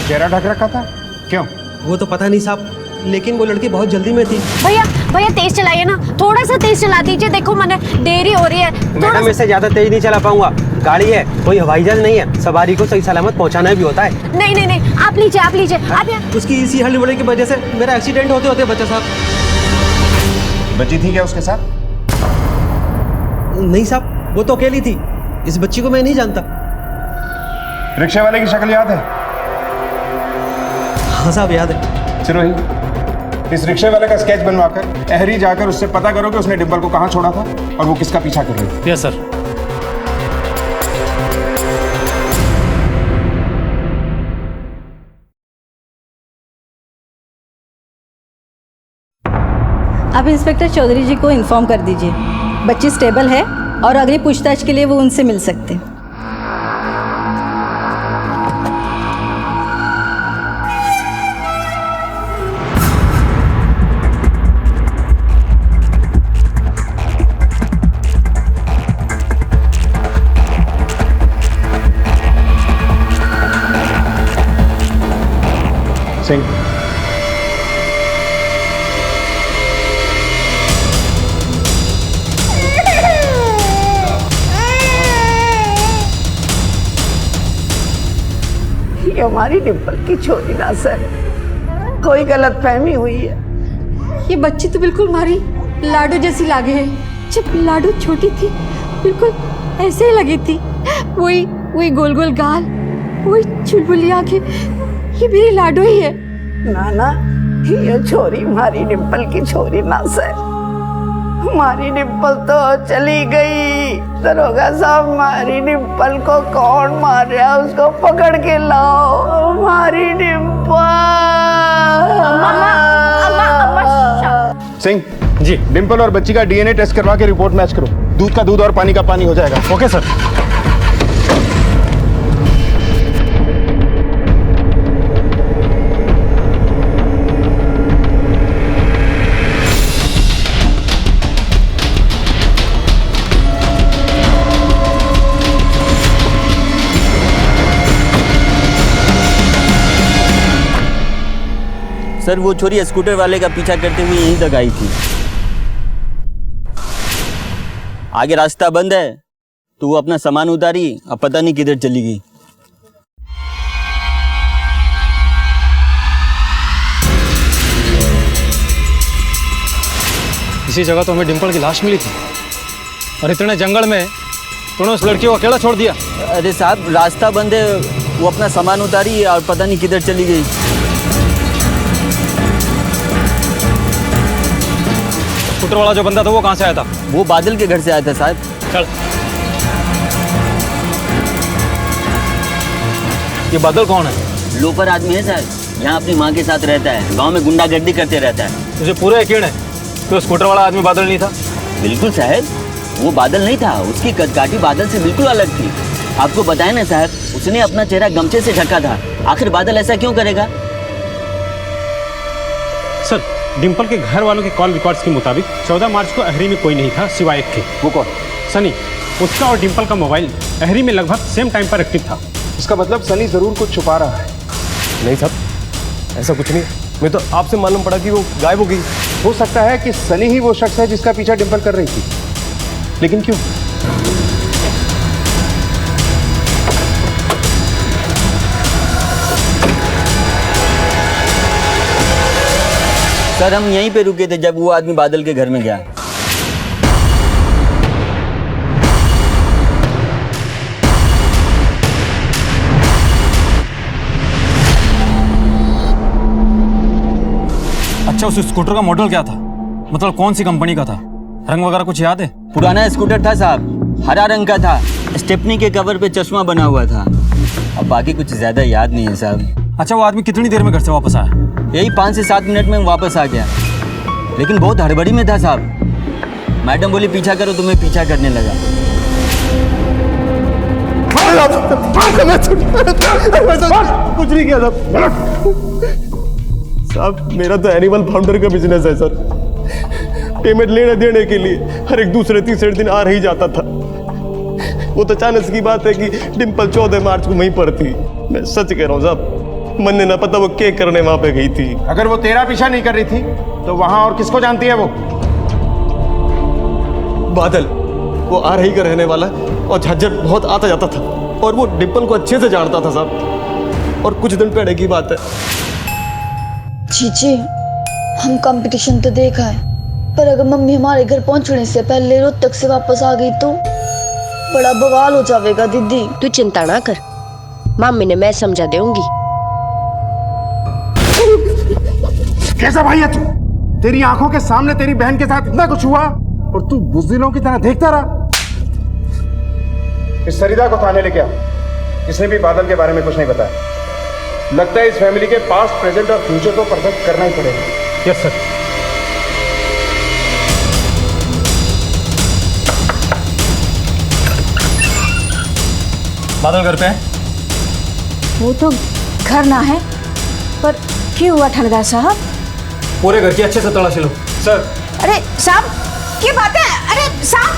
चेहरा ढक रखा था? क्यों? वो तो पता नहीं साहब, लेकिन वो लड़की बहुत जल्दी में थी। भैया भैया तेज चलाइए ना, थोड़ा सा तेज चला दीजिए। देखो मैंने देरी हो रही है। मैडम इससे ज्यादा तेज नहीं चला पाऊंगा, गाड़ी है, कोई हवाई जहाज नहीं है, सवारी को सही सलामत पहुंचाना भी होता है। नहीं नहीं नहीं, आप लीजिए आप लीजिए। आप उसकी इसी हड़बड़ी की वजह से मेरा एक्सीडेंट होते होते बचा साहब। बच्ची थी क्या उसके साथ? नहीं साहब, वो तो अकेली थी। इस बच्ची को मैं नहीं जानता। रिक्शे वाले की शक्ल याद है? हाँ साहब याद है। सिरोही, इस रिक्शे वाले का स्केच बनवाकर अहरी जाकर उससे पता करो कि उसने डिंपल को कहां छोड़ा था और वो किसका पीछा कर रही थी। Yes sir. आप इंस्पेक्टर चौधरी जी को इन्फॉर्म कर दीजिए, बच्ची स्टेबल है और अगली पूछताछ के लिए वो उनसे मिल सकते हैं। सिंह, ये हमारी डिम्पल की छोरी ना सर, कोई गलत फहमी हुई है। ये बच्ची तो बिल्कुल हमारी लाडू जैसी लागे है। जब लाडू छोटी थी बिल्कुल ऐसे ही लगी थी, वही गोल गोल गाल, वही चुलबुली आंखें, ये मेरी लाडू ही है। ना ये छोरी हमारी डिम्पल की छोरी ना सर, हमारी डिम्पल तो चली गई। दरोगा साहब, हमारी डिम्पल को कौन मार रहा है, उसको पकड़ के लाओ। हमारी डिम्पल। सिंह जी, डिम्पल और बच्ची का डीएनए टेस्ट करवा के रिपोर्ट मैच करो। दूध का दूध और पानी का पानी हो जाएगा। Okay sir. सर, वो छोरी स्कूटर वाले का पीछा करते हुए यहीं तक आई थी। आगे रास्ता बंद है तो वो अपना सामान उतारी, अब पता नहीं किधर चली गई। इसी जगह तो हमें डिम्पल की लाश मिली थी, और इतने जंगल में तूने उस लड़की को अकेला छोड़ दिया। अरे साहब, रास्ता बंद है, वो अपना सामान उतारी और पता नहीं किधर चली गई। स्कूटर वाला जो बंदा था वो कहाँ से आया था? वो बादल के घर से आया था साहब। चल। ये बादल कौन है? लोफर आदमी है साहब, यहाँ अपनी माँ के साथ रहता है, गांव में गुंडागर्दी करते रहता है। तुझे पूरा यकीन है तो स्कूटर वाला आदमी बादल नहीं था? बिल्कुल साहब, वो बादल नहीं था, उसकी कदकाठी बादल से बिल्कुल अलग थी। आपको बताया ना साहब, उसने अपना चेहरा गमछे से ढका था। आखिर बादल ऐसा क्यों करेगा? सर, डिम्पल के घर वालों के कॉल रिकॉर्ड्स के मुताबिक 14 मार्च को अहरी में कोई नहीं था सिवाय एक के। वो कौन? सनी। उसका और डिम्पल का मोबाइल अहरी में लगभग सेम टाइम पर एक्टिव था। इसका मतलब सनी जरूर कुछ छुपा रहा है। नहीं साहब, ऐसा कुछ नहीं। मैं तो आपसे मालूम पड़ा कि वो गायब हो गई। हो सकता है कि सनी ही वो शख्स है जिसका पीछा डिम्पल कर रही थी, लेकिन क्यों? सर, हम यहीं पे रुके थे जब वो आदमी बादल के घर में गया। अच्छा, उस स्कूटर का मॉडल क्या था? मतलब कौन सी कंपनी का था? रंग वगैरह कुछ याद है? पुराना स्कूटर था साहब, हरा रंग का था, स्टेपनी के कवर पे चश्मा बना हुआ था। अब बाकी कुछ ज्यादा याद नहीं है साहब। अच्छा, वो आदमी कितनी देर में घर से वापस आया? यही 5 से 7 मिनट में वापस आ गया, लेकिन बहुत हड़बड़ी में था साहब। मैडम बोली पीछा करो, तो मैं पीछा करने लगा। कुछ नहीं किया साहब, मेरा तो एनिमल फाउंडर का बिजनेस है सर। पेमेंट लेने देने के लिए हर एक दूसरे तीसरे दिन आ ही जाता था। वो तो अचानक की बात है कि डिम्पल 14 मार्च को वहीं पर थी। मैं सच कह रहा हूँ साहब, मन ने ना पता वो क्या करने वहां पे गई थी। अगर वो तेरा पीछा नहीं कर रही थी तो वहां और किसको जानती है वो? बादल, वो आ रही का रहने वाला और झज्जर बहुत आता जाता था, और वो डिम्पल को अच्छे से जानता था साहब। और कुछ दिन पहले की बात है। जीजी, हम कंपटीशन तो देखा है, पर अगर मम्मी हमारे घर पहुंचने से पहले रोहतक से वापस आ गई तो बड़ा बवाल हो जाएगा। दीदी तू चिंता ना कर, मम्मी ने मैं समझा दूंगी। कैसा भाई है तू? तेरी आंखों के सामने तेरी बहन के साथ इतना कुछ हुआ और तू बुज़दिलों की तरह देखता रहा। इस सरिता को थाने लेके आओ। इसने भी बादल के बारे में कुछ नहीं बताया। लगता है इस फैमिली के पास्ट, प्रेजेंट और फ्यूचर को परफेक्ट करना ही पड़ेगा। Yes sir. बादल घर पे है? वो तो घर ना है, पर क्यों हुआ थानेदार साहब? पूरे घर की अच्छे से तलाशी लो। सर। अरे साहब, क्या बात है? अरे साहब,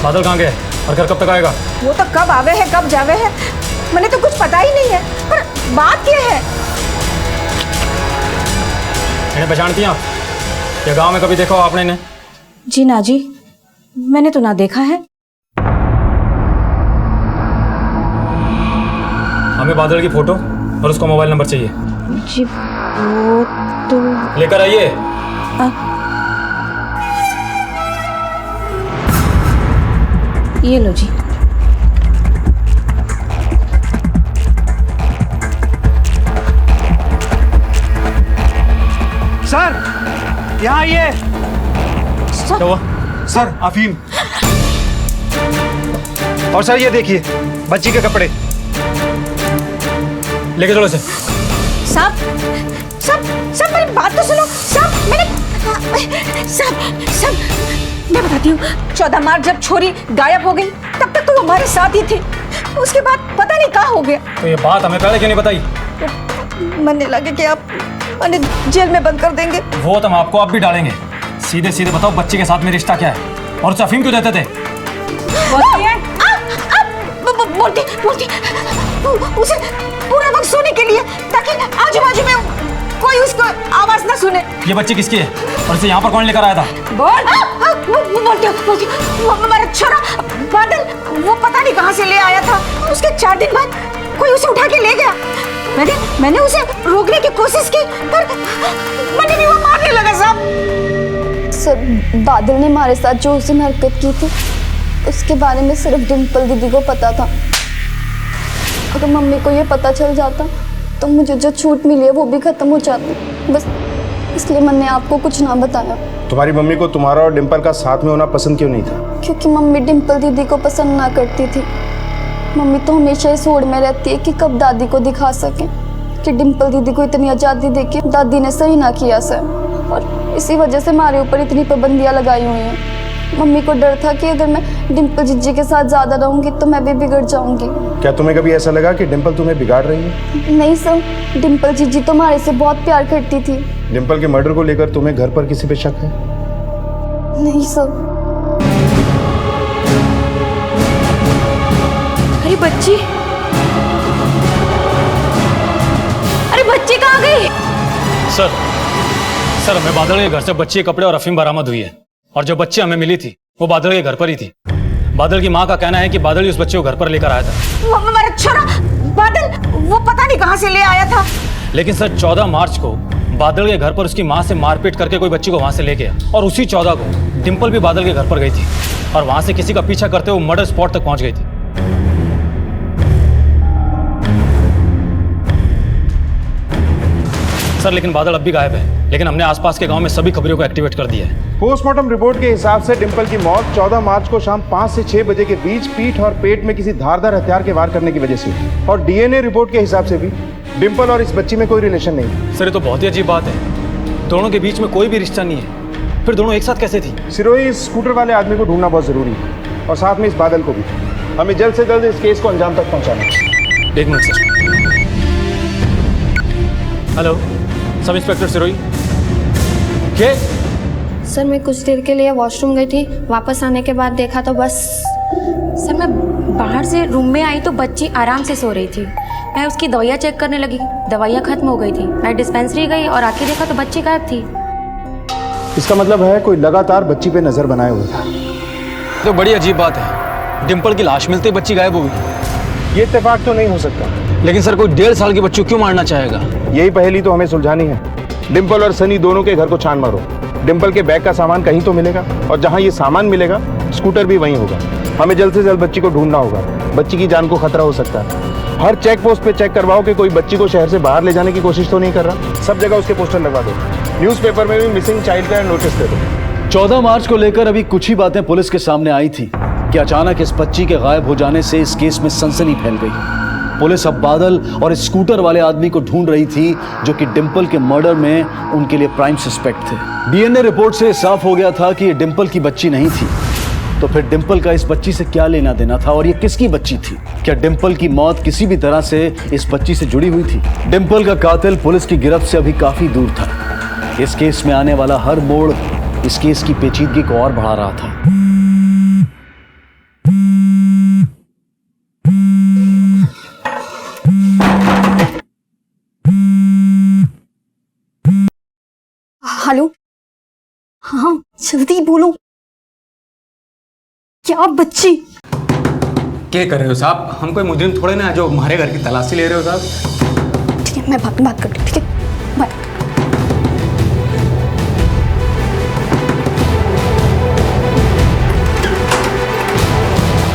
बादल कहाँ गए और घर कब तक आएगा? वो तो कब आवे है कब जावे है, मैंने तो कुछ पता ही नहीं है। पर बात क्या है? इन्हें पहचानती हैं आप? या गांव में कभी देखा हो आपने इन्हें? जी ना जी, मैंने तो ना देखा है। हमें बादल की फोटो और उसका मोबाइल नंबर चाहिए। जी वो तो लेकर आइए। ये लो जी। सर, यहाँ आइए। क्या हुआ? सर, अफीम। और सर ये देखिए, बच्ची के कपड़े। लेके चलो इसे। साहब, साहब, साहब मेरी बात तो सुनो। साहब साहब मैं बताती हूँ, 14 मार्च जब छोरी गायब हो गई तब तक तो हमारे साथ ही थी। उसके बाद पता नहीं कहाँ हो गया। तो ये बात हमें पहले क्यों नहीं बताई? मन लगे कि आप मैंने जेल में बंद कर देंगे। वो तो हम आपको अब भी डालेंगे। सीधे सीधे बताओ, बच्चे के साथ में रिश्ता क्या है और उसे अफीम क्यों देते थे? बोलती उसे पूरा वक्त सोने के लिए, ताकि आजू बाजू में कोई उसको आवाज ना सुने। ये बच्ची किसकी है और इसे यहाँ पर कौन लेकर आया था? बोलती हमारा छोरा बादल, वो पता नहीं कहाँ से ले आया था। उसके 4 दिन बाद कोई उसे उठा के ले गया। मैंने उसे रोकने की कोशिश की, पर मैंने भी वो मारने लगा। साहब सर, बादल ने हमारे साथ जो उस दिन हरकत की थी उसके बारे में सिर्फ डिम्पल दीदी को पता था। अगर मम्मी को ये पता चल जाता तो मुझे जो छूट मिली है वो भी खत्म हो जाती। बस इसलिए मैंने आपको कुछ ना बताया। तुम्हारी मम्मी को तुम्हारा और डिम्पल का साथ में होना पसंद क्यों नहीं था? क्योंकि मम्मी डिम्पल दीदी को पसंद ना करती थी। मम्मी तो हमेशा इस होड़ में रहती है कि कब दादी को दिखा सके कि डिम्पल दीदी को इतनी आज़ादी देके दादी ने सही ना किया सर, और इसी वजह से हमारे ऊपर इतनी पाबंदियाँ लगाई हुई हैं। मम्मी को डर था कि अगर मैं डिम्पल जीजी के साथ ज़्यादा रहूँगी तो मैं भी बिगड़ जाऊँगी। क्या तुम्हें कभी ऐसा लगा कि डिम्पल तुम्हें बिगाड़ रही है? नहीं सर, डिम्पल जीजी तो हमारे से बहुत प्यार करती थी। डिम्पल के मर्डर को लेकर तुम्हें घर पर किसी पे शक है? नहीं सर। अरे बच्ची, अरे बच्ची कहाँ गई? सर हमें बादल के घर से बच्ची के कपड़े और अफीम बरामद हुई है, और जो बच्ची हमें मिली थी वो बादल के घर पर ही थी। बादल की माँ का कहना है कि बादल ही उस बच्चे को घर पर लेकर आया था। हमारा छोरा बादल, वो पता नहीं कहाँ से ले आया था। लेकिन सर 14 मार्च को बादल के घर पर उसकी माँ से मारपीट करके कोई बच्ची को वहां से ले गया, और उसी 14 को डिम्पल भी बादल के घर पर गई थी और वहां से किसी का पीछा करते हुए मर्डर स्पॉट तक पहुंच गई थी। सर लेकिन बादल अब भी गायब है, लेकिन हमने आसपास के गांव में सभी खबरों को एक्टिवेट कर दिया है। पोस्टमार्टम रिपोर्ट के हिसाब से डिम्पल की मौत 14 मार्च को शाम 5 से 6 बजे के बीच पीठ और पेट में किसी धारदार हथियार के वार करने की वजह से, और डीएनए रिपोर्ट के हिसाब से भी डिम्पल और इस बच्ची में कोई रिलेशन नहीं। सर ये तो बहुत ही अजीब बात है, दोनों के बीच में कोई भी रिश्ता नहीं है, फिर दोनों एक साथ कैसे थी? सिरोही, इस स्कूटर वाले आदमी को ढूंढना बहुत जरूरी है, और साथ में इस बादल को भी। हमें जल्द से जल्द इस केस को अंजाम तक पहुंचाना है। 1 minute sir. Hello, sub inspector Sirohi. क्या? सर मैं कुछ देर के लिए वॉशरूम गई थी, वापस आने के बाद देखा तो बस। सर मैं बाहर से रूम में आई तो बच्ची आराम से सो रही थी। मैं उसकी दवाइयाँ चेक करने लगी, दवाइयाँ खत्म हो गई थी। मैं डिस्पेंसरी गई और आके देखा तो बच्ची गायब थी। इसका मतलब है कोई लगातार बच्ची पे नजर बनाए हुए था। तो बड़ी अजीब बात है, डिम्पल की लाश मिलते ही बच्ची गायब हो गई। ये इत्तेफाक तो नहीं हो सकता। लेकिन सर कोई 1.5 साल की बच्ची क्यों मारना चाहेगा? यही पहेली तो हमें सुलझानी है। डिम्पल और सनी दोनों के घर को छान मारो। डिम्पल के बैग का सामान कहीं तो मिलेगा, और जहां ये सामान मिलेगा स्कूटर भी वहीं होगा। हमें जल्द से जल्द बच्ची को ढूंढना होगा, बच्ची की जान को खतरा हो सकता है। हर चेक पोस्ट पे चेक करवाओ कि कोई बच्ची को शहर से बाहर ले जाने की कोशिश तो नहीं कर रहा। सब जगह उसके पोस्टर लगवा दो। न्यूज़पेपर में भी मिसिंग चाइल्ड का नोटिस दे दो। 14 मार्च को लेकर अभी कुछ ही बातें पुलिस के सामने आई थी कि अचानक इस बच्ची के गायब हो जाने से इस केस में सनसनी फैल गई। पुलिस अब बादल और इस स्कूटर वाले आदमी को ढूंढ रही थी जो कि डिम्पल के मर्डर में उनके लिए प्राइम सस्पेक्ट थे। डीएनए रिपोर्ट से साफ हो गया था कि ये डिम्पल की बच्ची नहीं थी। तो फिर डिंपल का इस बच्ची से क्या लेना देना था और ये किसकी बच्ची थी? क्या डिंपल की मौत किसी भी तरह से इस बच्ची से जुड़ी हुई थी? डिंपल का कातिल पुलिस की गिरफ्त से अभी काफी दूर था। इस केस में आने वाला हर मोड़ इस केस की पेचीदगी को और बढ़ा रहा था। हेलो, हाँ जल्दी बोलो, क्या बच्ची? क्या कर रहे हो साहब? हम कोई मुजरिम थोड़े ना जो हमारे घर की तलाशी ले रहे हो साहब। ठीक है, मैं बात करती हूँ, ठीक है, बाय।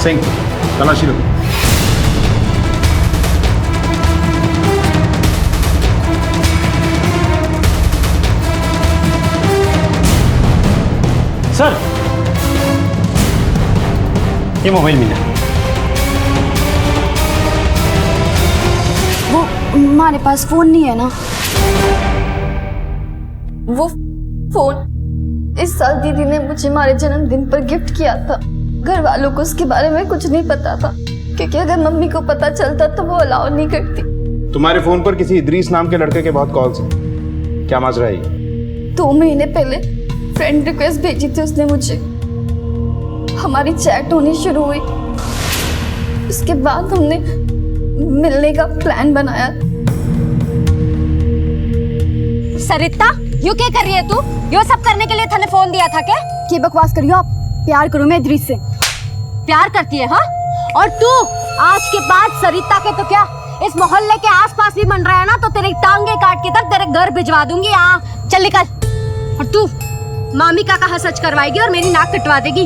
सिंह, तलाशी लो। सर, ये मोबाइल मिला। वो हमारे पास फोन नहीं है ना। वो फोन इस साल दीदी ने मुझे हमारे जन्मदिन पर गिफ्ट किया था। घर वालों को उसके बारे में कुछ नहीं पता था, क्योंकि अगर मम्मी को पता चलता तो वो अलाउ नहीं करती। तुम्हारे फोन पर किसी इदरीस नाम के लड़के के बहुत कॉल्स हैं। क्या माजरा है ये? 2 महीने पहले फ्रेंड रिक्वेस्ट भेजी थी उसने मुझे। हमारी चैट होनी शुरू हुई, उसके बाद हमने मिलने का प्लान बनाया। सरिता, यू क्या कर रही है तू? यो सब करने के लिए तूने फोन दिया था क्या? की बकवास करियो आप? प्यार करो मैं इदरीस से। प्यार करती है? हाँ, और तू आज के बाद सरिता के तो क्या इस मोहल्ले के आसपास भी मन रहा है ना तो तेरी टांगे काट के तक तेरे घर भिजवा दूंगी। हाँ चल निकल। और तू मामी का कहा सच करवाएगी और मेरी नाक कटवा देगी।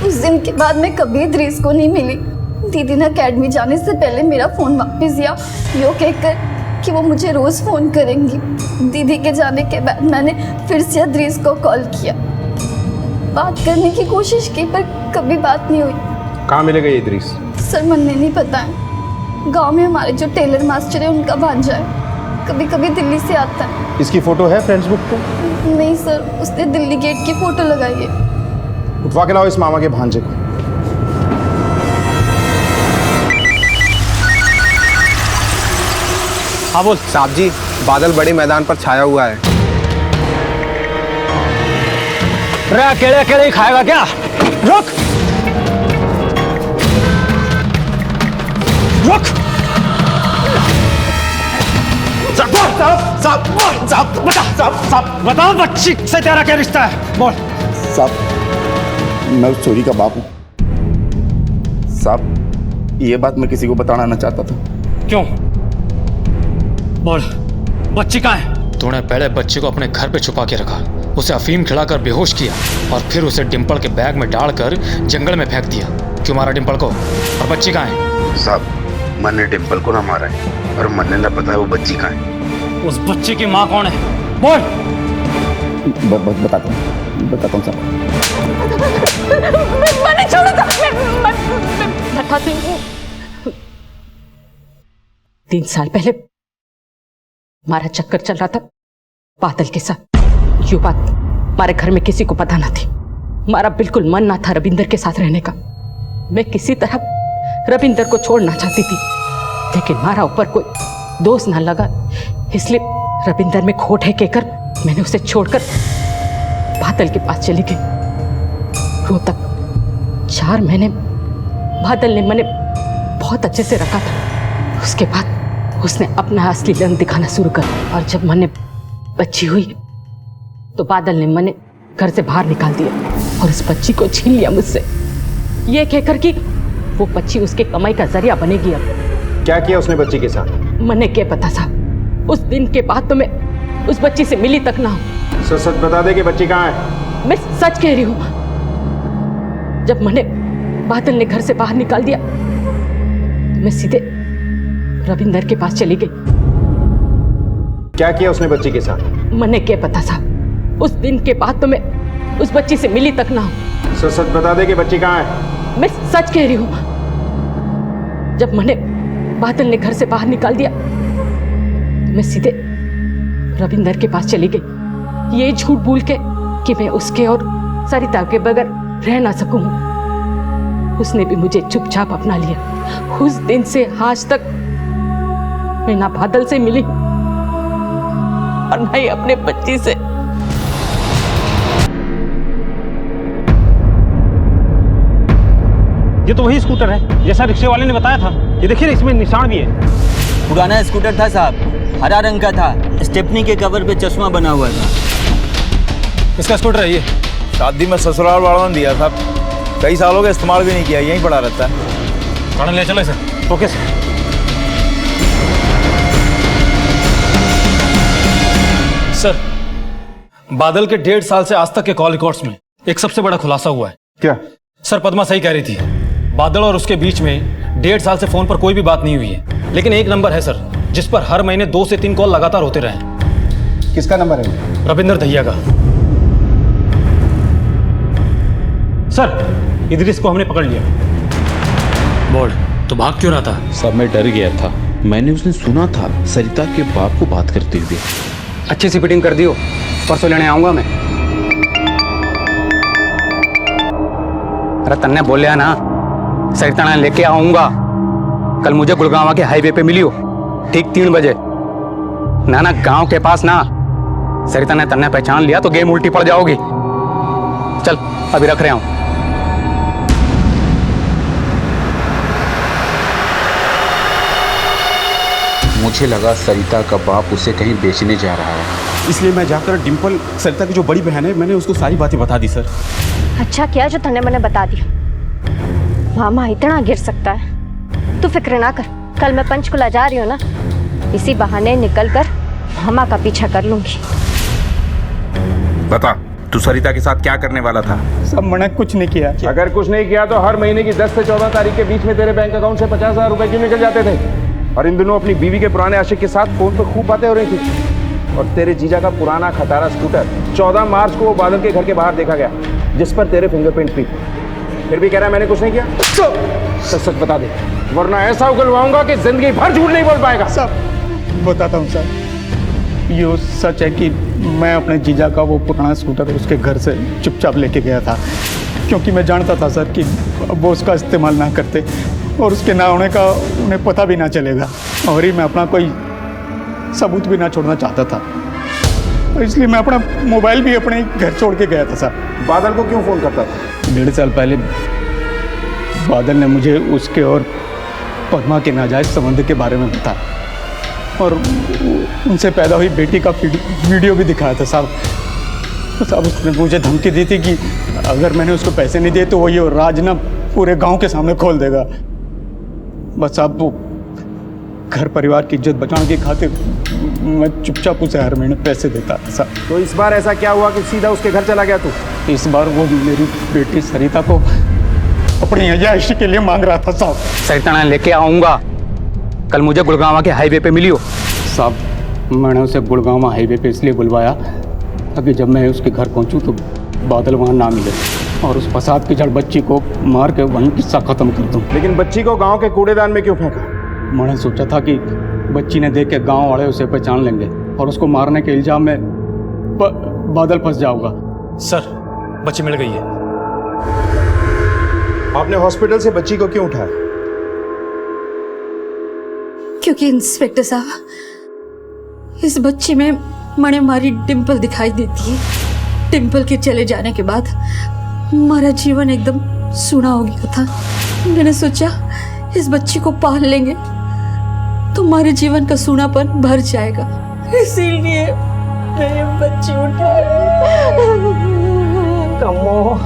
उस दिन के बाद मैं कभी इदरीस को नहीं मिली। दीदी ने अकेडमी जाने से पहले मेरा फोन वापस दिया, यो कहकर कि वो मुझे रोज फोन करेंगी। दीदी के जाने के बाद मैंने फिर से इदरीस को कॉल किया, बात करने की कोशिश की, पर कभी बात नहीं हुई। कहाँ मिलेगा ये इदरीस? सर मुझे नहीं पता है। गांव में हमारे जो टेलर मास्टर है उनका भांजा है, कभी कभी दिल्ली से आता है। इसकी फोटो है फ्रेंड्स बुक पे? नहीं सर, उसने दिल्ली गेट की फोटो लगाई है। उठवा के लाओ इस मामा के भांजे को। हाँ बोल। साहब जी, बादल बड़े मैदान पर छाया हुआ है। रे अकेले अकेले ही खाएगा क्या? रुक रुक। साहब बताओ, बच्ची से तेरा क्या रिश्ता है? बोल। साहब, मैं उस चोरी का बाप हूँ। साहब, ये बात मैं किसी को बताना ना चाहता था। क्यों? बोल, बच्ची कहाँ है? तूने पहले बच्ची को अपने घर पे छुपा के रखा, उसे अफीम खिलाकर बेहोश किया और फिर उसे डिंपल के बैग में डालकर जंगल में फेंक दिया। क्यों मारा डिंपल को? और बच्ची कहाँ है? साहब, मैंने डिंपल को ना मारा है और मैंने ना पता है वो बच्ची कहाँ है। उस बच्ची की माँ कौन है? बोल। बताता हूँ साहब। मैंने छोड़ा था। मैं बताती हूँ। 3 साल पहले हमारा चक्कर चल रहा था बादल के साथ। यू बात हमारे घर में किसी को पता ना थी। हमारा बिल्कुल मन ना था रविंदर के साथ रहने का। मैं किसी तरह रविंदर को छोड़ना चाहती थी, लेकिन हमारा ऊपर कोई दोष ना लगा, इसलिए रविंदर में खोट है कहकर मैंने उसे छोड़कर बादल के पास चली गई। रोहतक 4 महीने बादल ने मैंने बहुत अच्छे से रखा था। उसके बाद उसने अपना असली रंग दिखाना शुरू कर, और जब मैंने बच्ची हुई तो बादल ने मैंने घर से बाहर निकाल दिया और उस बच्ची को छीन लिया मुझसे, ये कहकर कि वो बच्ची उसके कमाई का जरिया बनेगी। अब क्या किया उसने बच्ची के साथ? मैंने क्या पता था। उस दिन के बाद तो मैं उस बच्ची से मिली तक ना हूं। सच बता दे कि बच्ची कहाँ है? मैं सच कह रही हूँ। जब मैंने बादल ने घर से बाहर निकाल दिया तो मैं सीधे रविंदर के पास चली गई। क्या किया उसने बच्ची के साथ? मैंने क्या पता था। उस दिन के बाद तो मैं उस बच्ची से मिली तक ना हूं। सच बता दे कि बच्ची कहाँ है? मैं सच कह रही हूँ। जब मैंने बादल ने घर से बाहर निकाल दिया तो मैं सीधे रविंदर के पास चली गई, ये झूठ बोल के कि मैं उसके और सरिता के बगैर रह ना सकूं। उसने भी मुझे चुपचाप अपना लिया। उस दिन से आज तक मैं ना बादल से मिली और ना ही अपने बच्ची से। ये तो वही स्कूटर है जैसा रिक्शे वाले ने बताया था। ये देखिए ना, इसमें निशान भी है। पुराना स्कूटर था साहब, हरा रंग का था, स्टेपनी के कवर पे चश्मा बना हुआ था। इसका स्कूटर है ये। शादी में ससुराल वालों ने दिया था, कई सालों का इस्तेमाल भी नहीं किया, यहीं पड़ा रहता है। थाने ले चलो सर। Okay sir. सर, बादल के 1.5 साल से आज तक के कॉल रिकॉर्ड्स में एक सबसे बड़ा खुलासा हुआ है। क्या? सर, पद्मा सही कह रही थी। बादल और उसके बीच में 1.5 साल से फोन पर कोई भी बात नहीं हुई है, लेकिन एक नंबर है सर जिस पर हर महीने 2 से 3 कॉल लगातार होते रहे। किसका नंबर है? रविंदर दहिया का। सर, इदरिस को हमने पकड़ लिया। बोल, तो भाग क्यों रहा था? सब मैं डर गया था। मैंने उसने सुना था सरिता के बाप को बात करते हुए। अच्छी सी फिटिंग कर दियो, परसों लेने आऊंगा मैं। अरे तन्ने बोलिया ना, सरिता लेके आऊंगा। कल मुझे गुड़गांव के हाईवे पे मिलियो ठीक 3 बजे। ना गांव के पास ना। सरिता ने तन्ने पहचान लिया तो गेम उल्टी पड़ जाओगी। चल अभी रख रहा हूं। मुझे लगा सरिता का बाप उसे कहीं बेचने जा रहा है, इसलिए मैं जाकर डिम्पल, सरिता की जो बड़ी बहन है, मैंने उसको सारी बातें बता दी सर। अच्छा किया जो तन्ने मैंने बता दिया। मामा इतना गिर सकता है। तू फिक्र ना कर, कल मैं पंचकुला जा रही हूँ ना, इसी बहाने निकल कर मामा का पीछा कर लूंगी। बता, तू सरिता के साथ क्या करने वाला था? सब मैंने कुछ नहीं किया। अगर कुछ नहीं किया तो हर महीने की 10 से 14 तारीख के बीच में तेरे बैंक अकाउंट से 50,000 रुपए क्यों निकल जाते थे? और इन दिनों अपनी बीवी के पुराने आशिक के साथ फोन पर खूब बातें हो रही थी। और तेरे जीजा का पुराना खटारा स्कूटर 14 मार्च को वो बादल के घर के बाहर देखा गया, जिस पर तेरे फिंगरप्रिंट थी। फिर भी कह रहा है मैंने कुछ नहीं किया। सच सच बता दे, वरना ऐसा उगलवाऊंगा कि जिंदगी भर झूठ नहीं बोल पाएगा। सब बताता हूँ सर। ये सच है कि मैं अपने जीजा का वो पुराना स्कूटर उसके घर से चुपचाप लेके गया था, क्योंकि मैं जानता था सर कि वो उसका इस्तेमाल ना करते और उसके ना होने का उन्हें पता भी ना चलेगा, और ही मैं अपना कोई सबूत भी ना छोड़ना चाहता था। इसलिए मैं अपना मोबाइल भी अपने घर छोड़ के गया था सर। बादल को क्यों फोन करता था? 1.5 साल पहले बादल ने मुझे उसके और पद्मा के नाजायज संबंध के बारे में बताया, और उनसे पैदा हुई बेटी का वीडियो भी दिखाया था साहब। तो साहब उसने मुझे धमकी दी थी कि अगर मैंने उसको पैसे नहीं दिए तो वो ये राज ना पूरे गांव के सामने खोल देगा। बस साहब वो घर परिवार की इज्जत बचाने की खातिर मैं चुपचाप उसे हर महीने पैसे देता था साहब। तो इस बार ऐसा क्या हुआ कि सीधा उसके घर चला गया तू? इस बार वो मेरी बेटी सरिता को अपनी अयाशी के लिए मांग रहा था साहब। सरिता लेके आऊंगा। कल मुझे गुड़गांव के हाईवे पे मिलियो। साहब मैंने उसे गुड़गांव हाईवे पे इसलिए बुलवाया ताकि जब मैं उसके घर पहुंचूं तो बादल वहां ना मिले और उस फसाद की जड़ बच्ची को मार के वहीं किस्सा खत्म कर दूं। लेकिन बच्ची को गांव के कूड़ेदान में क्यों फेंका? मैंने सोचा था कि बच्ची ने देख के गांव वाले उसे पहचान लेंगे और उसको मारने के इल्जाम में बादल फंस जाऊंगा। सर, बच्ची मिल गई है। आपने हॉस्पिटल से बच्ची को क्यों उठाया? क्योंकि इंस्पेक्टर साहब, इस बच्ची में मणे मारी डिम्पल दिखाई देती है। डिम्पल के चले जाने के बाद हमारा जीवन एकदम सूना हो गया था। मैंने सोचा इस बच्ची को पाल लेंगे तो हमारे जीवन का सूनापन भर जाएगा, इसीलिए मैंने बच्ची उठाई। कमो,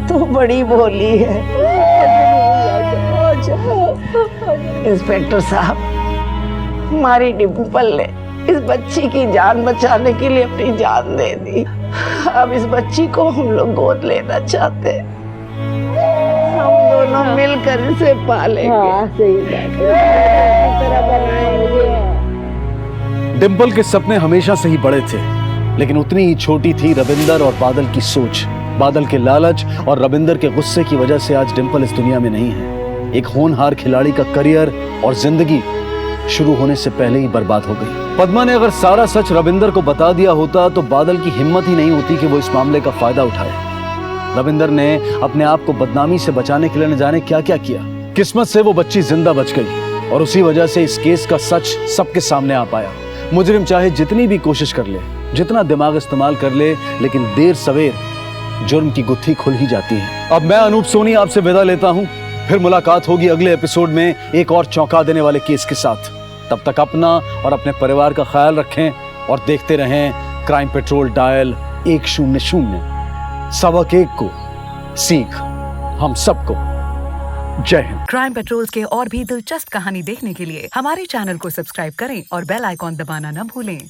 तू बड़ी भोली है। इंस्पेक्टर साहब, हमारी डिम्पल ने इस बच्ची की जान बचाने के लिए अपनी जान दे दी। अब इस बच्ची को हम लोग गोद लेना चाहते हैं। हम दोनों मिलकर इसे पालेंगे। हाँ, सही बात है। डिम्पल के सपने हमेशा से ही बड़े थे, लेकिन उतनी ही छोटी थी रविंदर और बादल की सोच। बादल के लालच और रविंदर के गुस्से की वजह से आज डिम्पल इस दुनिया में नहीं है। एक होनहार खिलाड़ी का करियर और जिंदगी शुरू होने से पहले ही बर्बाद हो गई। पद्मा ने अगर सारा सच रविंदर को बता दिया होता तो बादल की हिम्मत ही नहीं होती कि वो इस मामले का फायदा उठाए। रविंदर ने अपने आप को बदनामी से बचाने के लिए न जाने क्या क्या किया। किस्मत से वो बच्ची जिंदा बच गई और उसी वजह से इस केस का सच सबके सामने आ पाया। मुजरिम चाहे जितनी भी कोशिश कर ले, जितना दिमाग इस्तेमाल कर ले, लेकिन देर सवेर जुर्म की गुत्थी खुल ही जाती है। अब मैं अनूप सोनी आपसे विदा लेता हूँ। फिर मुलाकात होगी अगले एपिसोड में एक और चौंका देने वाले केस के साथ। तब तक अपना और अपने परिवार का ख्याल रखें और देखते रहें क्राइम पेट्रोल डायल 100। सबक एक को सीख हम सबको। जय हिंद। क्राइम पेट्रोल के और भी दिलचस्प कहानी देखने के लिए हमारे चैनल को सब्सक्राइब करें और बेल आइकॉन दबाना न भूलें।